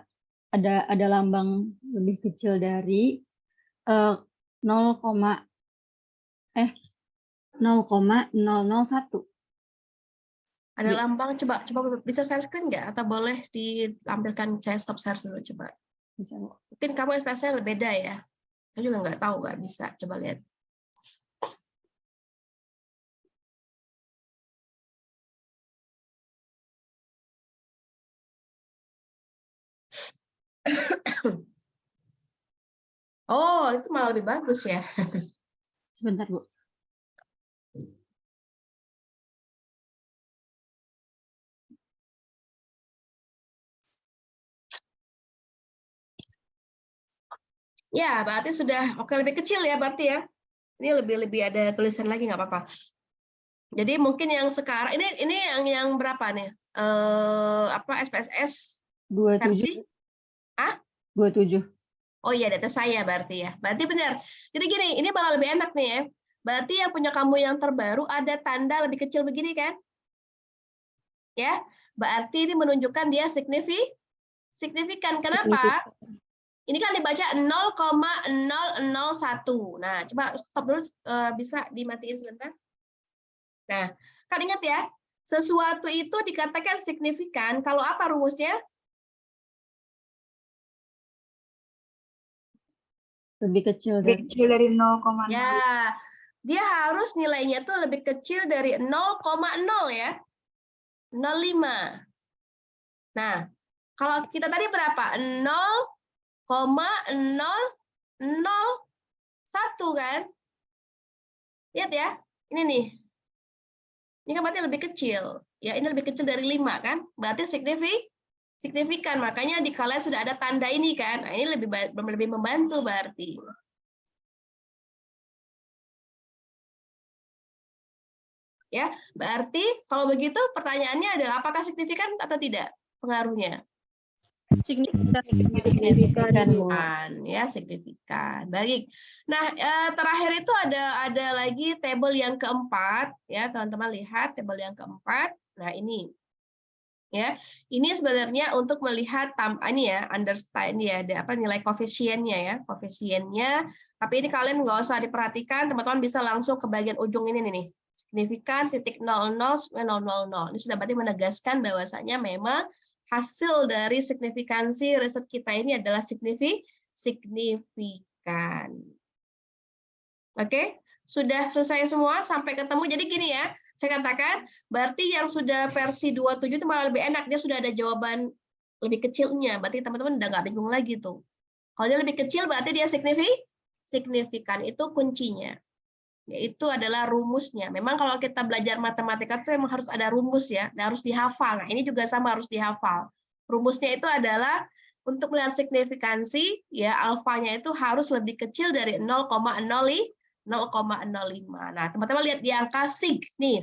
ada lambang lebih kecil dari 0,001. Ada lambang, coba bisa share screen nggak? Atau boleh ditampilkan saya stop share dulu, coba. Bisa, Bu. Mungkin kamu SPS-nya beda ya. Saya juga nggak tahu, nggak bisa. Coba lihat. Oh, itu malah lebih bagus ya. Sebentar, Bu. Ya, berarti sudah oke, lebih kecil ya berarti ya. Ini lebih ada tulisan lagi nggak apa-apa. Jadi mungkin yang sekarang ini yang berapa nih? Apa SPSS 27. versi? Ah? 27. Oh iya, data saya berarti ya. Berarti benar. Jadi gini, ini malah lebih enak nih ya. Berarti yang punya kamu yang terbaru ada tanda lebih kecil begini kan? Ya, berarti ini menunjukkan dia signifikan. Kenapa? Ini kan dibaca 0,001. Nah, coba stop dulu, bisa dimatiin sebentar. Nah, kan ingat ya, sesuatu itu dikatakan signifikan kalau apa rumusnya? Lebih kecil dari 0,0. Ya, dia harus nilainya tuh lebih kecil dari 0,0 ya. 0,5. Nah, kalau kita tadi berapa? 0,001 kan? Lihat ya, ini nih. Ini kan berarti lebih kecil. Ya, ini lebih kecil dari 5 kan? Berarti signifikan. Makanya di kalian sudah ada tanda ini kan. Nah, ini lebih membantu berarti. Ya, berarti kalau begitu pertanyaannya adalah apakah signifikan atau tidak pengaruhnya? Signifikan. Signifikan, Bu. Ya, signifikan. Baik. Nah, terakhir itu ada lagi tabel yang keempat, ya teman-teman lihat tabel yang keempat. Nah, ini, ya, ini sebenarnya untuk melihat ini ya, understand ya, apa nilai koefisiennya ya, koefisiennya. Tapi ini kalian nggak usah diperhatikan, teman-teman bisa langsung ke bagian ujung ini nih, signifikan titik 00 000. Ini sudah berarti menegaskan bahwasanya memang hasil dari signifikansi riset kita ini adalah signifikan. Oke, sudah selesai semua sampai ketemu. Jadi gini ya, saya katakan berarti yang sudah versi 27 itu malah lebih enak, dia sudah ada jawaban lebih kecilnya. Berarti teman-teman udah nggak bingung lagi tuh. Kalau dia lebih kecil berarti dia signifikan, itu kuncinya. Yaitu adalah rumusnya. Memang kalau kita belajar matematika itu memang harus ada rumus ya, dan harus dihafal. Nah, ini juga sama harus dihafal. Rumusnya itu adalah untuk melihat signifikansi, ya alfanya itu harus lebih kecil dari 0,05. Nah, teman-teman lihat di angka sig nih,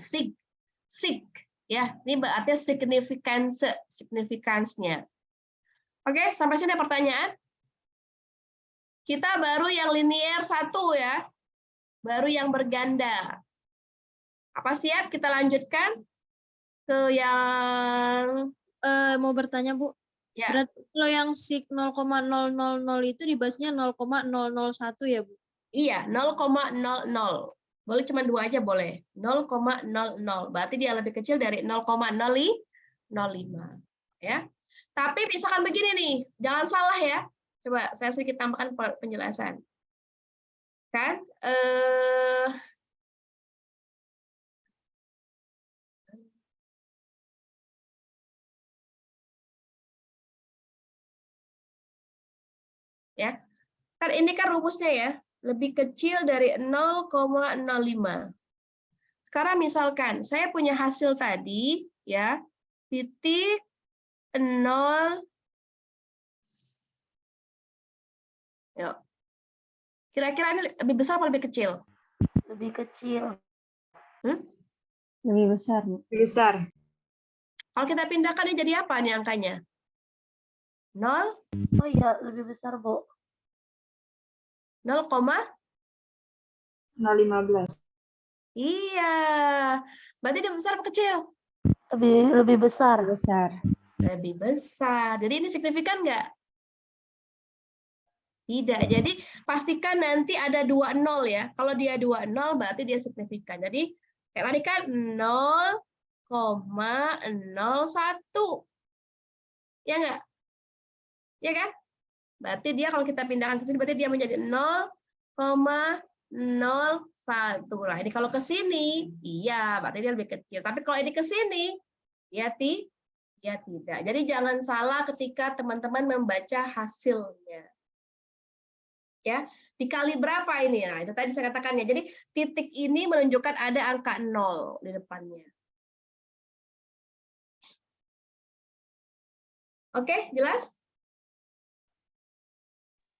sig. Ya, ini berarti signifikansinya. Oke, sampai sini pertanyaan. Kita baru yang linear 1 ya. Baru yang berganda. Apa siap? Kita lanjutkan ke yang Mau bertanya, Bu. ya. Berarti kalau yang sig 0,000 itu dibahasnya 0,001 ya, Bu? Iya, 0,00. Boleh cuma 2 aja boleh. 0,00. Berarti dia lebih kecil dari 0,05. Ya. Tapi misalkan begini nih, jangan salah ya. Coba saya sedikit tambahkan penjelasan. Kan ya. Kan ini kan rumusnya ya, lebih kecil dari 0,05. Sekarang misalkan saya punya hasil tadi ya, titik 0. Yuk. Kira-kira ini lebih besar atau lebih kecil? Lebih kecil. Lebih besar, Bu. Besar. Kalau kita pindahkan ini jadi apa nih angkanya? 0, Oh iya, lebih besar, Bu. 0, 0,15. iya. Berarti dia besar apa kecil? Lebih besar. Besar. Lebih besar. Jadi ini signifikan nggak? Tidak. Jadi pastikan nanti ada 2 0 ya. Kalau dia 2 0 berarti dia signifikan. Jadi kayak tadi kan 0,01. Ya nggak? Ya kan? Berarti dia kalau kita pindahkan ke sini berarti dia menjadi 0,01. Nah, ini kalau ke sini, iya, berarti dia lebih kecil. Tapi kalau ini ke sini, ya tidak. Jadi jangan salah ketika teman-teman membaca hasilnya. Ya, dikali berapa ini? Nah, itu tadi saya katakan ya. Jadi titik ini menunjukkan ada angka 0 di depannya. Oke, jelas?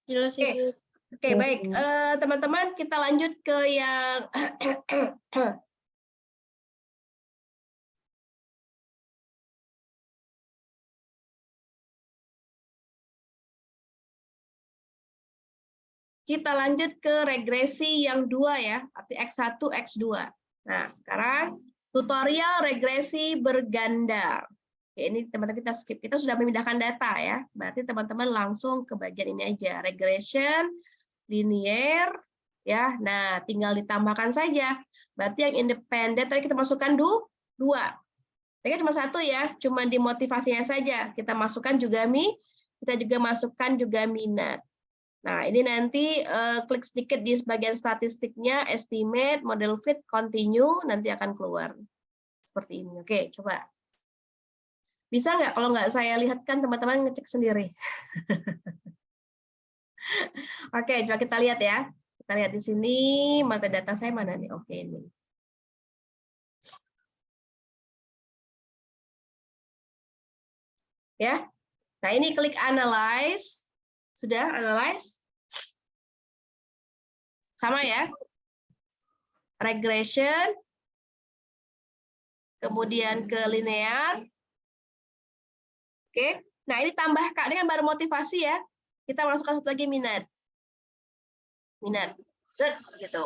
Jelas, Ibu. Oke, baik. Teman-teman, kita lanjut ke yang kita lanjut ke regresi yang 2 ya, arti X1, X2. Nah, sekarang tutorial regresi berganda. Oke, ini teman-teman kita skip. Kita sudah memindahkan data ya. Berarti teman-teman langsung ke bagian ini aja. Regression, linear, ya. Nah, tinggal ditambahkan saja. Berarti yang independen tadi kita masukkan 2. Tadi cuma 1 ya, cuma di motivasinya saja. Kita masukkan juga kita juga masukkan juga minat. Nah, ini nanti klik sedikit di bagian statistiknya, estimate, model fit, continue, nanti akan keluar. Seperti ini. Oke, coba. Bisa nggak? Kalau nggak saya lihatkan, teman-teman ngecek sendiri. Oke, coba kita lihat ya. Kita lihat di sini, metadata saya mana nih? Oke, ini. Ya. Nah, ini klik analyze. Sudah analyze? Sama ya? Regression. Kemudian ke linear. Oke. Nah, ini tambahkan, ini kan baru motivasi ya. Kita masukkan satu lagi minat. Minat. Set, gitu.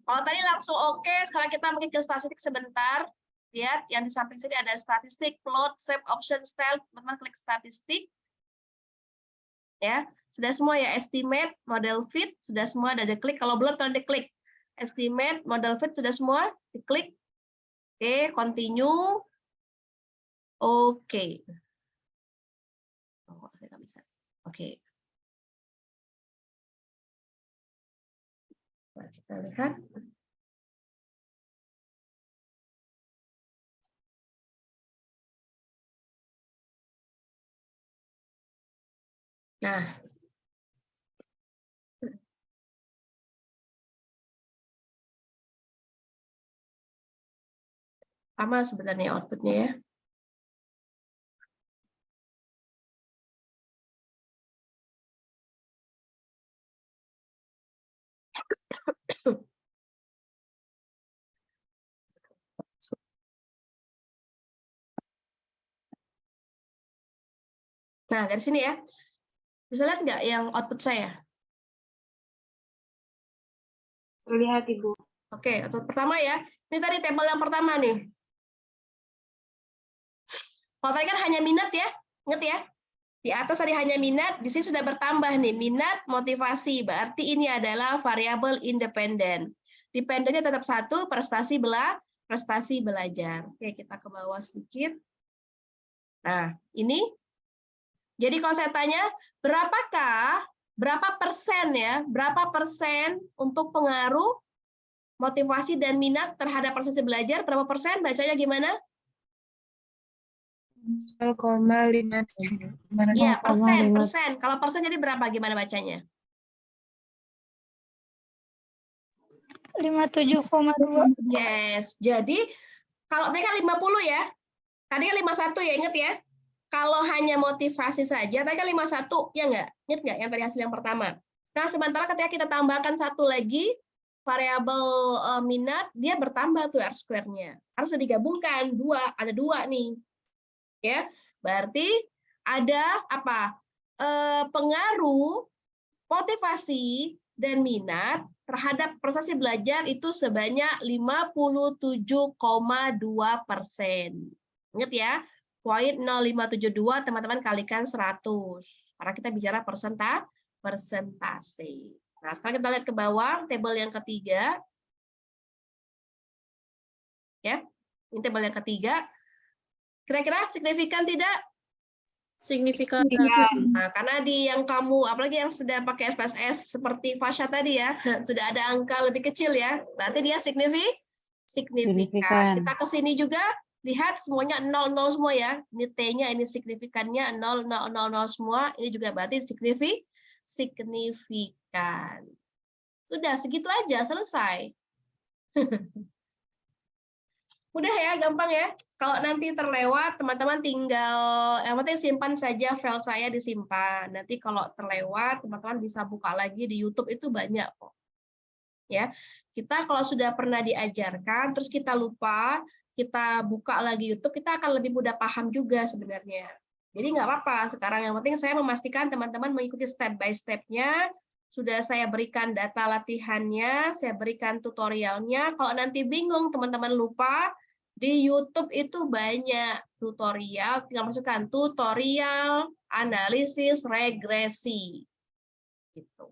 Kalau tadi langsung oke, sekarang kita mungkin ke statistik sebentar. Lihat, yang di samping sini ada statistik, plot, shape, option, style. Teman-teman klik statistik. Ya, sudah semua ya, estimate, model fit, sudah semua ada diklik. Kalau belum, tolong diklik. Estimate, model fit, sudah semua diklik. Oke, continue. Oke. Oh, saya nggak bisa. Oke. Nah, kita lihat. Nah, sama sebenarnya outputnya ya. Nah, dari sini ya. Bisa lihat nggak yang output saya? Terlihat, Ibu. Oke, output pertama ya. Ini tadi tabel yang pertama nih. Kalau tadi kan hanya minat ya. Ingat ya? Di atas tadi hanya minat, di sini sudah bertambah nih. Minat, motivasi. Berarti ini adalah variabel independen. Dependennya tetap satu, prestasi belajar. Oke, kita ke bawah sedikit. Nah, ini. Jadi kalau saya tanya, berapa persen ya, berapa persen untuk pengaruh motivasi dan minat terhadap prestasi belajar, berapa persen? Bacanya gimana? 0,57. Iya, 0,5. persen. Kalau persen jadi berapa? Gimana bacanya? 57,2. Yes. Jadi kalau tadi kan 50 ya. Tadi kan 51 ya, ingat ya. Kalau hanya motivasi saja, tadi kan 51, ya nggak? Ingat nggak yang tadi hasil yang pertama? Nah, sementara ketika kita tambahkan satu lagi, variabel minat, dia bertambah tuh R-square-nya. Harus digabungkan, ada dua nih. Ya, berarti ada apa? Pengaruh motivasi dan minat terhadap prestasi belajar itu sebanyak 57,2%. Ingat ya, poin 0,572 teman-teman kalikan 100. Karena kita bicara persentase. Nah, sekarang kita lihat ke bawah, tabel yang ketiga. Ya, ini tabel yang ketiga. Kira-kira signifikan tidak? Signifikan. Nah, karena di yang kamu, apalagi yang sudah pakai SPSS seperti Fasya tadi ya, sudah ada angka lebih kecil ya, berarti dia signifikan. Kita ke sini juga, lihat semuanya 00 semua ya. Ini T-nya, ini signifikannya 0, 0, 0, 0 semua. Ini juga berarti signifikan. Sudah, segitu aja, selesai. Udah ya, gampang ya. Kalau nanti terlewat, teman-teman tinggal, yang penting simpan saja file saya disimpan. Nanti kalau terlewat, teman-teman bisa buka lagi di YouTube, itu banyak kok. Ya, kita kalau sudah pernah diajarkan, terus kita lupa, kita buka lagi YouTube, kita akan lebih mudah paham juga sebenarnya. Jadi nggak apa-apa. Sekarang yang penting saya memastikan teman-teman mengikuti step by step-nya. Sudah saya berikan data latihannya, saya berikan tutorialnya. Kalau nanti bingung, teman-teman lupa, di YouTube itu banyak tutorial, tinggal masukkan tutorial, analisis, regresi. Gitu.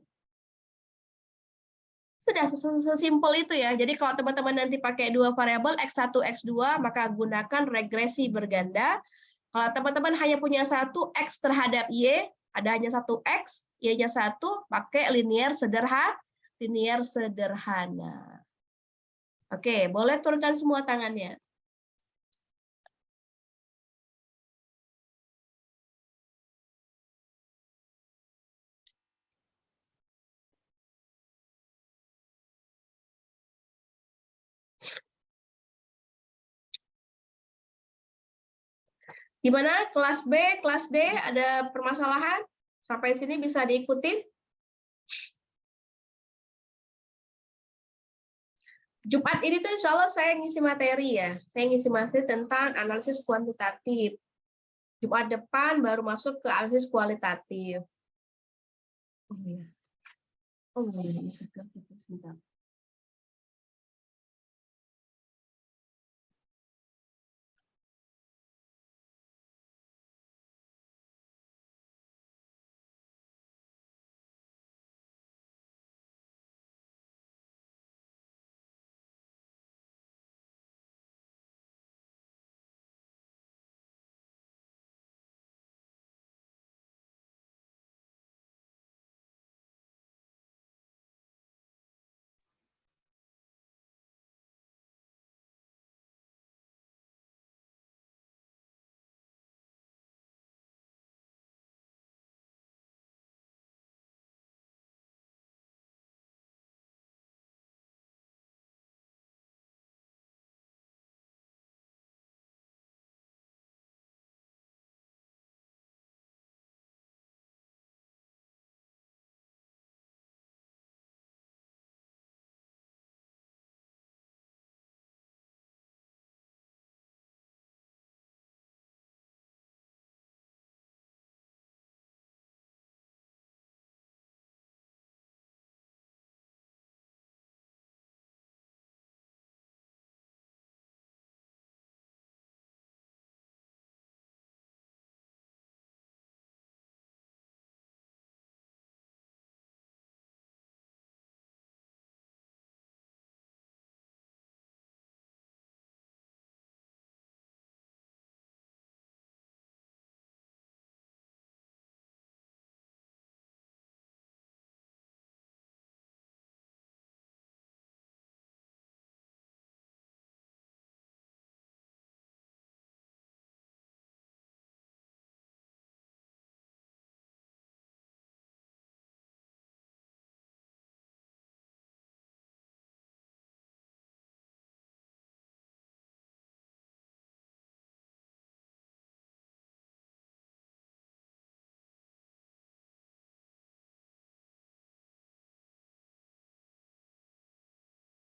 Sudah sesimpel itu ya. Jadi kalau teman-teman nanti pakai dua variabel X1, X2, maka gunakan regresi berganda. Kalau teman-teman hanya punya satu X terhadap Y, ada hanya satu X, Y-nya satu, pakai linear sederhana. Oke, boleh turunkan semua tangannya. Gimana kelas B, kelas D ada permasalahan? Sampai sini bisa diikuti? Jumat ini tuh insya Allah saya ngisi materi ya. Saya ngisi materi tentang analisis kuantitatif. Jumat depan baru masuk ke analisis kualitatif. Oh iya. Oh iya, sebentar.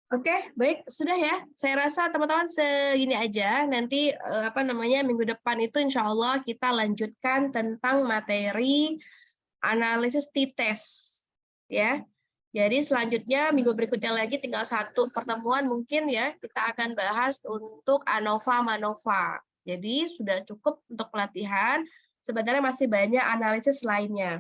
Oke, baik, sudah ya. Saya rasa teman-teman segini aja. Nanti minggu depan itu insya Allah kita lanjutkan tentang materi analisis t-test, ya. Jadi selanjutnya minggu berikutnya lagi tinggal satu pertemuan mungkin ya kita akan bahas untuk ANOVA MANOVA. Jadi sudah cukup untuk pelatihan. Sebenarnya masih banyak analisis lainnya.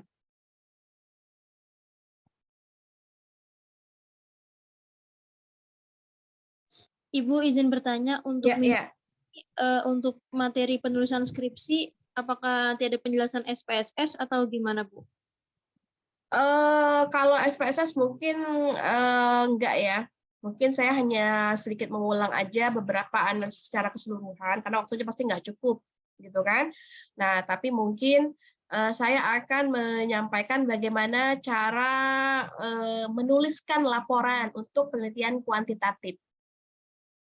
Ibu izin bertanya untuk Ya. untuk materi penulisan skripsi, apakah nanti ada penjelasan SPSS atau gimana, Bu? Kalau SPSS mungkin enggak ya. Mungkin saya hanya sedikit mengulang aja beberapa analisis secara keseluruhan karena waktunya pasti nggak cukup, gitu kan. Nah, tapi mungkin saya akan menyampaikan bagaimana cara menuliskan laporan untuk penelitian kuantitatif.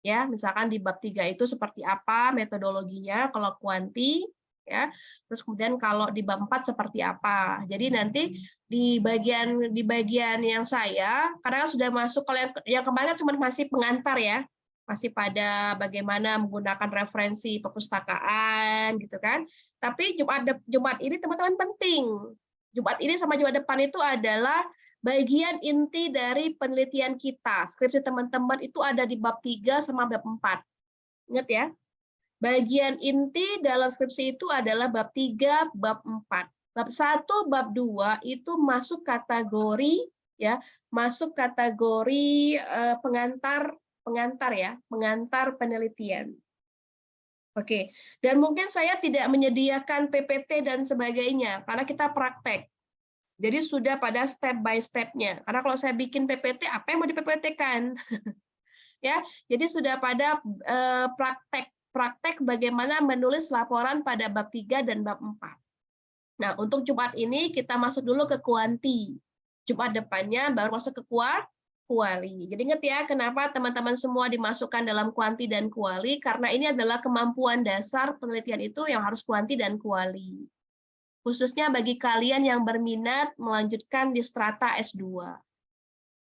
Ya, misalkan di bab 3 itu seperti apa metodologinya kalau kuanti, ya. Terus kemudian kalau di bab 4 seperti apa. Jadi nanti di bagian yang saya karena sudah masuk, kalau yang kemarin cuma masih pengantar ya. Masih pada bagaimana menggunakan referensi perpustakaan gitu kan. Tapi Jumat ini teman-teman penting. Jumat ini sama Jumat depan itu adalah bagian inti dari penelitian kita. Skripsi teman-teman itu ada di bab 3 sama bab 4. Ingat ya. Bagian inti dalam skripsi itu adalah bab 3, bab 4. Bab 1, bab 2 itu masuk kategori ya, masuk kategori pengantar penelitian. Oke. Dan mungkin saya tidak menyediakan PPT dan sebagainya karena kita praktek. Jadi sudah pada step by step-nya. Karena kalau saya bikin PPT, apa yang mau di-PPT-kan? Ya, jadi sudah pada praktek bagaimana menulis laporan pada bab 3 dan bab 4. Nah, untuk Jumat ini kita masuk dulu ke kuanti. Jumat depannya baru masuk ke kuali. Jadi ingat ya, kenapa teman-teman semua dimasukkan dalam kuanti dan kuali, karena ini adalah kemampuan dasar penelitian itu yang harus kuanti dan kuali. Khususnya bagi kalian yang berminat melanjutkan di strata S2.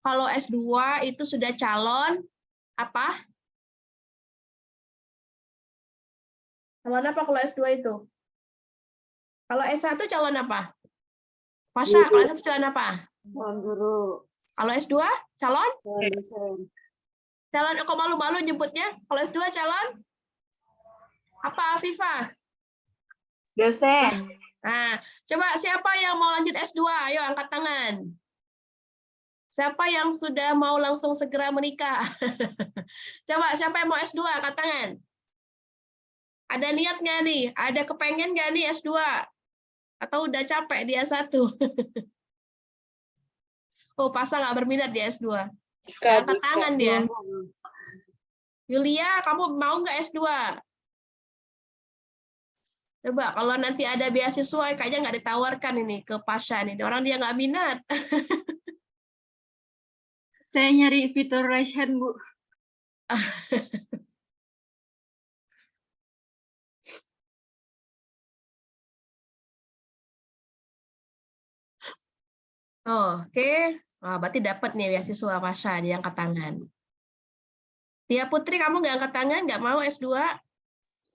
Kalau S2 itu sudah calon apa? Calon apa kalau S2 itu? Kalau S1 calon apa? Pasha, kalau S1 calon apa? Calon guru. Kalau S2 calon? Calon dosen. Calon, kok malu-malu nyebutnya? Kalau S2 calon? Apa, Afifa? Dosen. Nah, coba siapa yang mau lanjut S2? Ayo angkat tangan. Siapa yang sudah mau langsung segera menikah? Coba siapa yang mau S2? Angkat tangan. Ada niat nggak nih? Ada kepengen nggak nih S2? Atau udah capek di S1? Oh, Pasang nggak berminat di S2. Angkat tangan dia. Yulia, kamu mau nggak S2? Coba kalau nanti ada beasiswa, kayaknya nggak ditawarkan ini ke Pasha nih. Orang dia nggak minat. Saya nyari fitur raise hand, Bu. Oh, oke. Wah, berarti dapat nih beasiswa Pasha, dia angkat tangan. Tia Putri, kamu nggak angkat tangan? Nggak mau S2?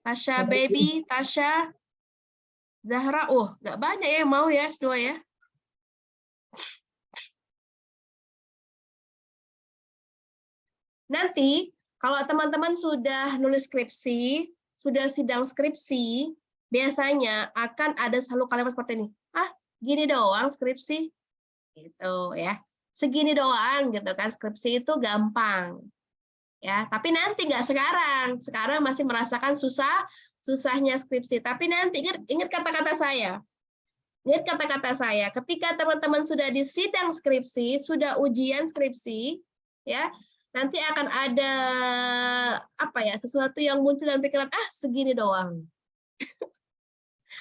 Tasha Baby, Tasha, Zahra, oh, nggak banyak ya yang mau ya S2 ya. Nanti, kalau teman-teman sudah nulis skripsi, sudah sidang skripsi, biasanya akan ada selalu kalimat seperti ini. Ah, gini doang skripsi. Gitu ya. Segini doang gitu kan, skripsi itu gampang. Ya, tapi nanti nggak sekarang. Sekarang masih merasakan susahnya skripsi. Tapi nanti ingat kata-kata saya. Ingat kata-kata saya. Ketika teman-teman sudah di sidang skripsi, sudah ujian skripsi, ya, nanti akan ada apa ya? Sesuatu yang muncul dalam pikiran, ah, segini doang.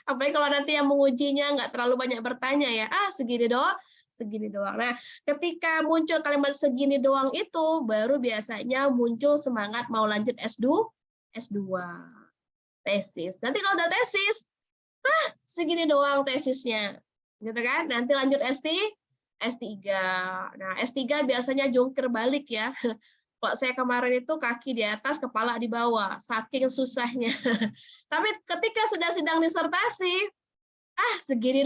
Apalagi kalau nanti yang mengujinya nggak terlalu banyak bertanya ya, ah, segini doang. Segini doang. Nah, ketika muncul kalimat segini doang itu, baru biasanya muncul semangat mau lanjut S2, tesis. Nanti kalau udah tesis, segini doang tesisnya. Gitu kan? Nanti lanjut S3. Nah, S3 biasanya jungkir balik ya. Kalau saya kemarin itu kaki di atas, kepala di bawah, saking susahnya. Tapi ketika sudah sidang disertasi, segini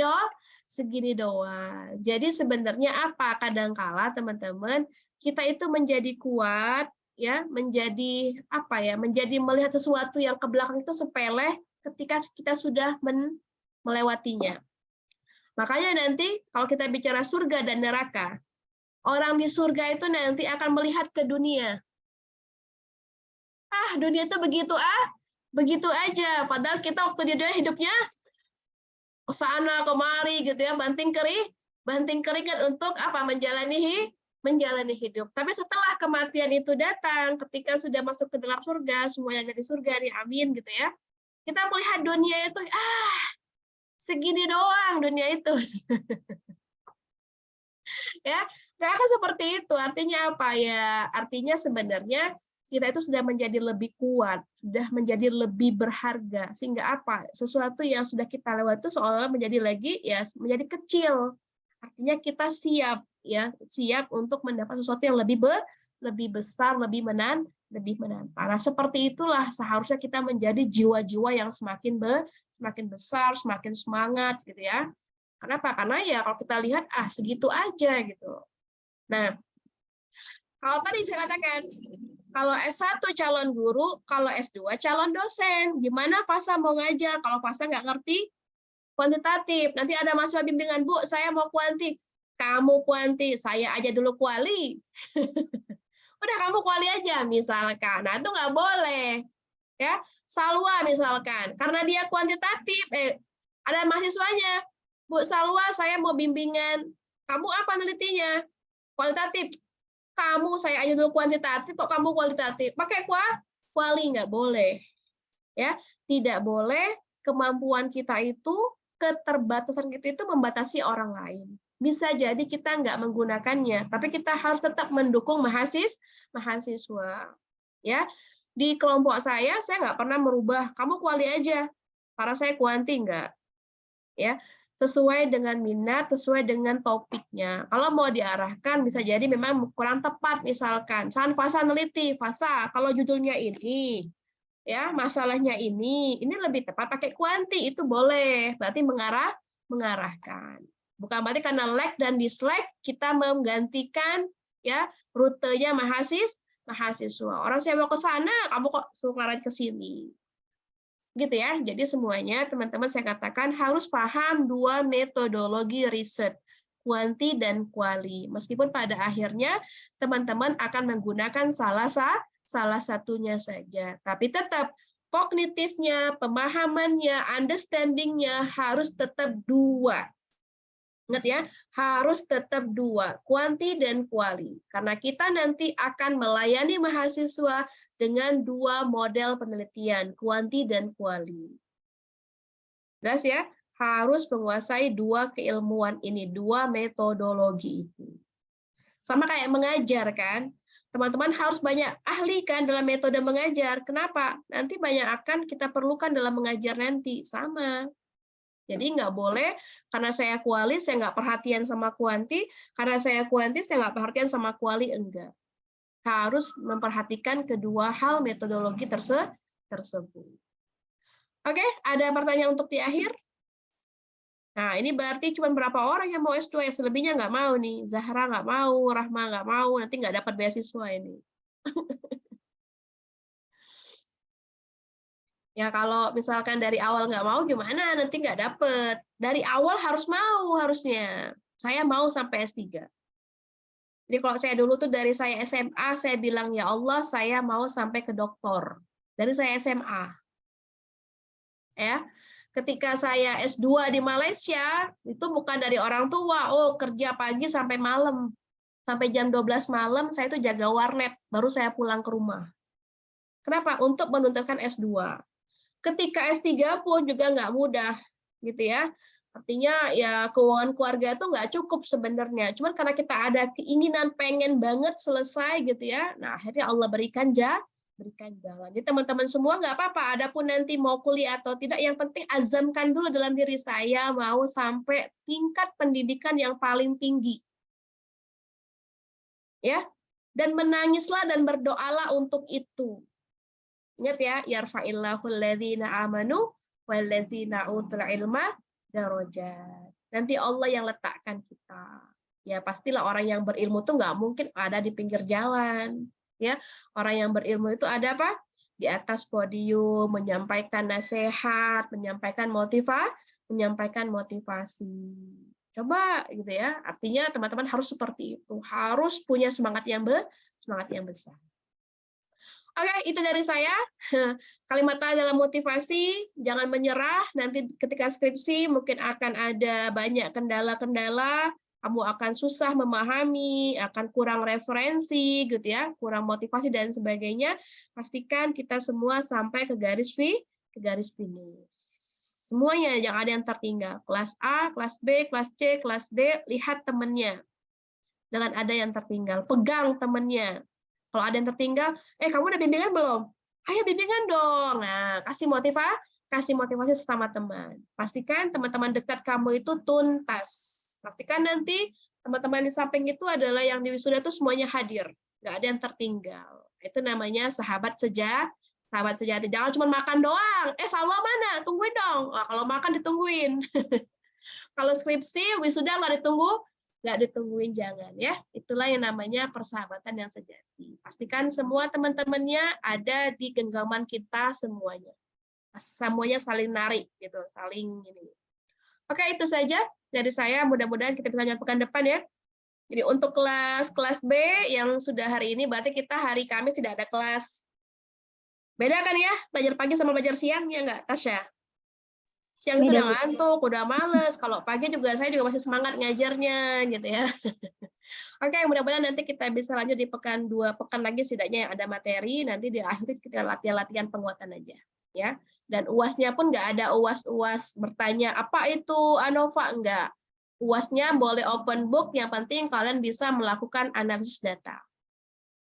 doang. Jadi sebenarnya apa? Kadangkala teman-teman, kita itu menjadi kuat ya, menjadi apa ya? Menjadi melihat sesuatu yang ke belakang itu sepele ketika kita sudah melewatinya. Makanya nanti kalau kita bicara surga dan neraka, orang di surga itu nanti akan melihat ke dunia. Dunia itu begitu aja. Padahal kita waktu di dunia hidupnya kesana kemari gitu ya, banting keringat untuk apa? Menjalani hidup. Tapi setelah kematian itu datang, ketika sudah masuk ke dalam surga, semuanya jadi surga nih, amin gitu ya. Kita melihat dunia itu, segini doang dunia itu. Ya, nggak akan seperti itu. Artinya apa ya? Artinya sebenarnya kita itu sudah menjadi lebih kuat, sudah menjadi lebih berharga, sehingga apa? Sesuatu yang sudah kita lewati itu seolah-olah menjadi menjadi kecil. Artinya kita siap untuk mendapat sesuatu yang lebih besar, lebih menantang. Nah, seperti itulah seharusnya kita menjadi jiwa-jiwa yang semakin besar, semakin semangat gitu ya. Kenapa? Karena ya kalau kita lihat segitu aja gitu. Nah, kalau tadi saya katakan, kalau S1 calon guru, kalau S2 calon dosen. Gimana Fasa mau ngajar? Kalau Fasa nggak ngerti kuantitatif, nanti ada mahasiswa bimbingan, Bu, saya mau kuanti. Kamu kuanti, saya aja dulu kuali. Udah kamu kuali aja misalkan. Nah, itu nggak boleh. Ya, Salwa misalkan, karena dia kuantitatif, ada mahasiswanya. Bu Salwa, saya mau bimbingan. Kamu apa nelitinya? Kualitatif. Kamu, saya aja dulu kuantitatif, kok kamu kualitatif? Pakai kuali, nggak boleh. Ya, tidak boleh kemampuan kita itu, keterbatasan kita itu membatasi orang lain. bisa jadi kita nggak menggunakannya, tapi kita harus tetap mendukung mahasiswa. Ya, di kelompok saya nggak pernah merubah, kamu kuali aja, karena saya kuanti nggak. Ya, sesuai dengan minat, sesuai dengan topiknya. Kalau mau diarahkan, bisa jadi memang kurang tepat, misalkan, fasa neliti, fasa, kalau judulnya ini, ya masalahnya ini lebih tepat pakai kuanti, itu boleh, berarti mengarahkan. Bukan berarti karena like dan dislike kita menggantikan ya rutenya mahasiswa. Orang saya mau ke sana, kamu kok suka ke sini. Gitu ya. Jadi semuanya teman-teman saya katakan harus paham dua metodologi riset, kuanti dan kuali. Meskipun pada akhirnya teman-teman akan menggunakan salah satunya saja, tapi tetap kognitifnya, pemahamannya, understanding-nya harus tetap dua. Ingat ya, harus tetap dua, kuanti dan kuali. Karena kita nanti akan melayani mahasiswa dengan dua model penelitian, kuanti dan kuali. Jelas ya, harus menguasai dua keilmuan ini, dua metodologi itu. Sama kayak mengajar kan, teman-teman harus banyak ahli kan dalam metode mengajar. Kenapa? Nanti banyak akan kita perlukan dalam mengajar nanti, sama. Jadi nggak boleh, karena saya kuali, saya nggak perhatian sama kuanti, karena saya kuanti, saya nggak perhatian sama kuali, enggak. Harus memperhatikan kedua hal metodologi tersebut. Oke, ada pertanyaan untuk di akhir? Nah, ini berarti cuma berapa orang yang mau S2, yang selebihnya nggak mau nih. Zahra nggak mau, Rahma nggak mau, nanti nggak dapat beasiswa ini. Ya kalau misalkan dari awal nggak mau gimana, nanti nggak dapet. Dari awal harus mau harusnya. Saya mau sampai S3. Jadi kalau saya dulu tuh dari saya SMA, saya bilang, ya Allah saya mau sampai ke doktor. Dari saya SMA. Ya, ketika saya S2 di Malaysia, itu bukan dari orang tua, oh kerja pagi sampai malam. Sampai jam 12 malam, saya itu jaga warnet, baru saya pulang ke rumah. Kenapa? Untuk menuntaskan S2. Ketika S3 pun juga nggak mudah, gitu ya. Artinya ya keuangan keluarga itu nggak cukup sebenarnya. Cuman karena kita ada keinginan pengen banget selesai gitu ya. Nah akhirnya Allah berikan jalan. Jadi teman-teman semua nggak apa-apa. Adapun nanti mau kuliah atau tidak, yang penting azamkan dulu dalam diri saya mau sampai tingkat pendidikan yang paling tinggi. Ya, dan menangislah dan berdoalah untuk itu. Ingat ya, yarfa'illahu alladzina amanu walladzina utul ilma darajat. Nanti Allah yang letakkan kita. Ya pastilah orang yang berilmu tuh nggak mungkin ada di pinggir jalan. Ya, orang yang berilmu itu ada apa? Di atas podium, menyampaikan nasihat, menyampaikan motivasi. Coba gitu ya. Artinya teman-teman harus seperti itu. Harus punya semangat yang besar. Oke, itu dari saya. Kalimat dalam motivasi, jangan menyerah. Nanti ketika skripsi mungkin akan ada banyak kendala-kendala, kamu akan susah memahami, akan kurang referensi, gitu ya, kurang motivasi dan sebagainya. Pastikan kita semua sampai ke garis finish. Semuanya, jangan ada yang tertinggal. Kelas A, kelas B, kelas C, kelas D, lihat temennya. Jangan ada yang tertinggal. Pegang temennya. Kalau ada yang tertinggal, kamu udah bimbingan belum? Ayo bimbingan dong. Nah, kasih motivasi sesama teman. Pastikan teman-teman dekat kamu itu tuntas. Pastikan nanti teman-teman di samping itu adalah yang di wisuda itu semuanya hadir. Nggak ada yang tertinggal. Itu namanya sahabat sejati. Jangan cuma makan doang. Salwa mana? Tungguin dong. Kalau makan ditungguin. Kalau skripsi, wisuda nggak ditungguin, jangan ya. Itulah yang namanya persahabatan yang sejati. Pastikan semua teman-temannya ada di genggaman kita semuanya. Semuanya saling narik gitu, saling ini. Oke, itu saja dari saya. Mudah-mudahan kita bisa lanjut pekan depan ya. Jadi untuk kelas B yang sudah hari ini, berarti kita hari Kamis tidak ada kelas. Beda kan ya? Belajar pagi sama belajar siang ya nggak, Tasya? Siang itu udah ngantuk, udah males. Kalau pagi juga saya juga masih semangat ngajarnya gitu ya. Oke, mudah-mudahan nanti kita bisa lanjut di pekan 2 pekan lagi setidaknya yang ada materi. Nanti di akhir kita latihan penguatan aja ya. Dan UAS-nya pun nggak ada UAS bertanya apa itu ANOVA, enggak. UASnya boleh open book, yang penting kalian bisa melakukan analisis data.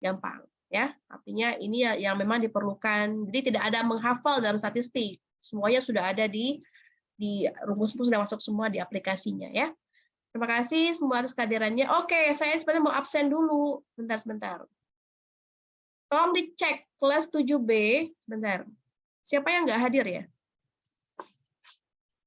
Gampang, ya. Artinya ini yang memang diperlukan. Jadi tidak ada menghafal dalam statistik. Semuanya sudah ada di rumus-rumus, sudah masuk semua di aplikasinya, ya. Terima kasih semua atas kehadirannya. Oke, saya sebenarnya mau absen dulu. Sebentar. Tolong dicek kelas 7B. Sebentar. Siapa yang nggak hadir ya?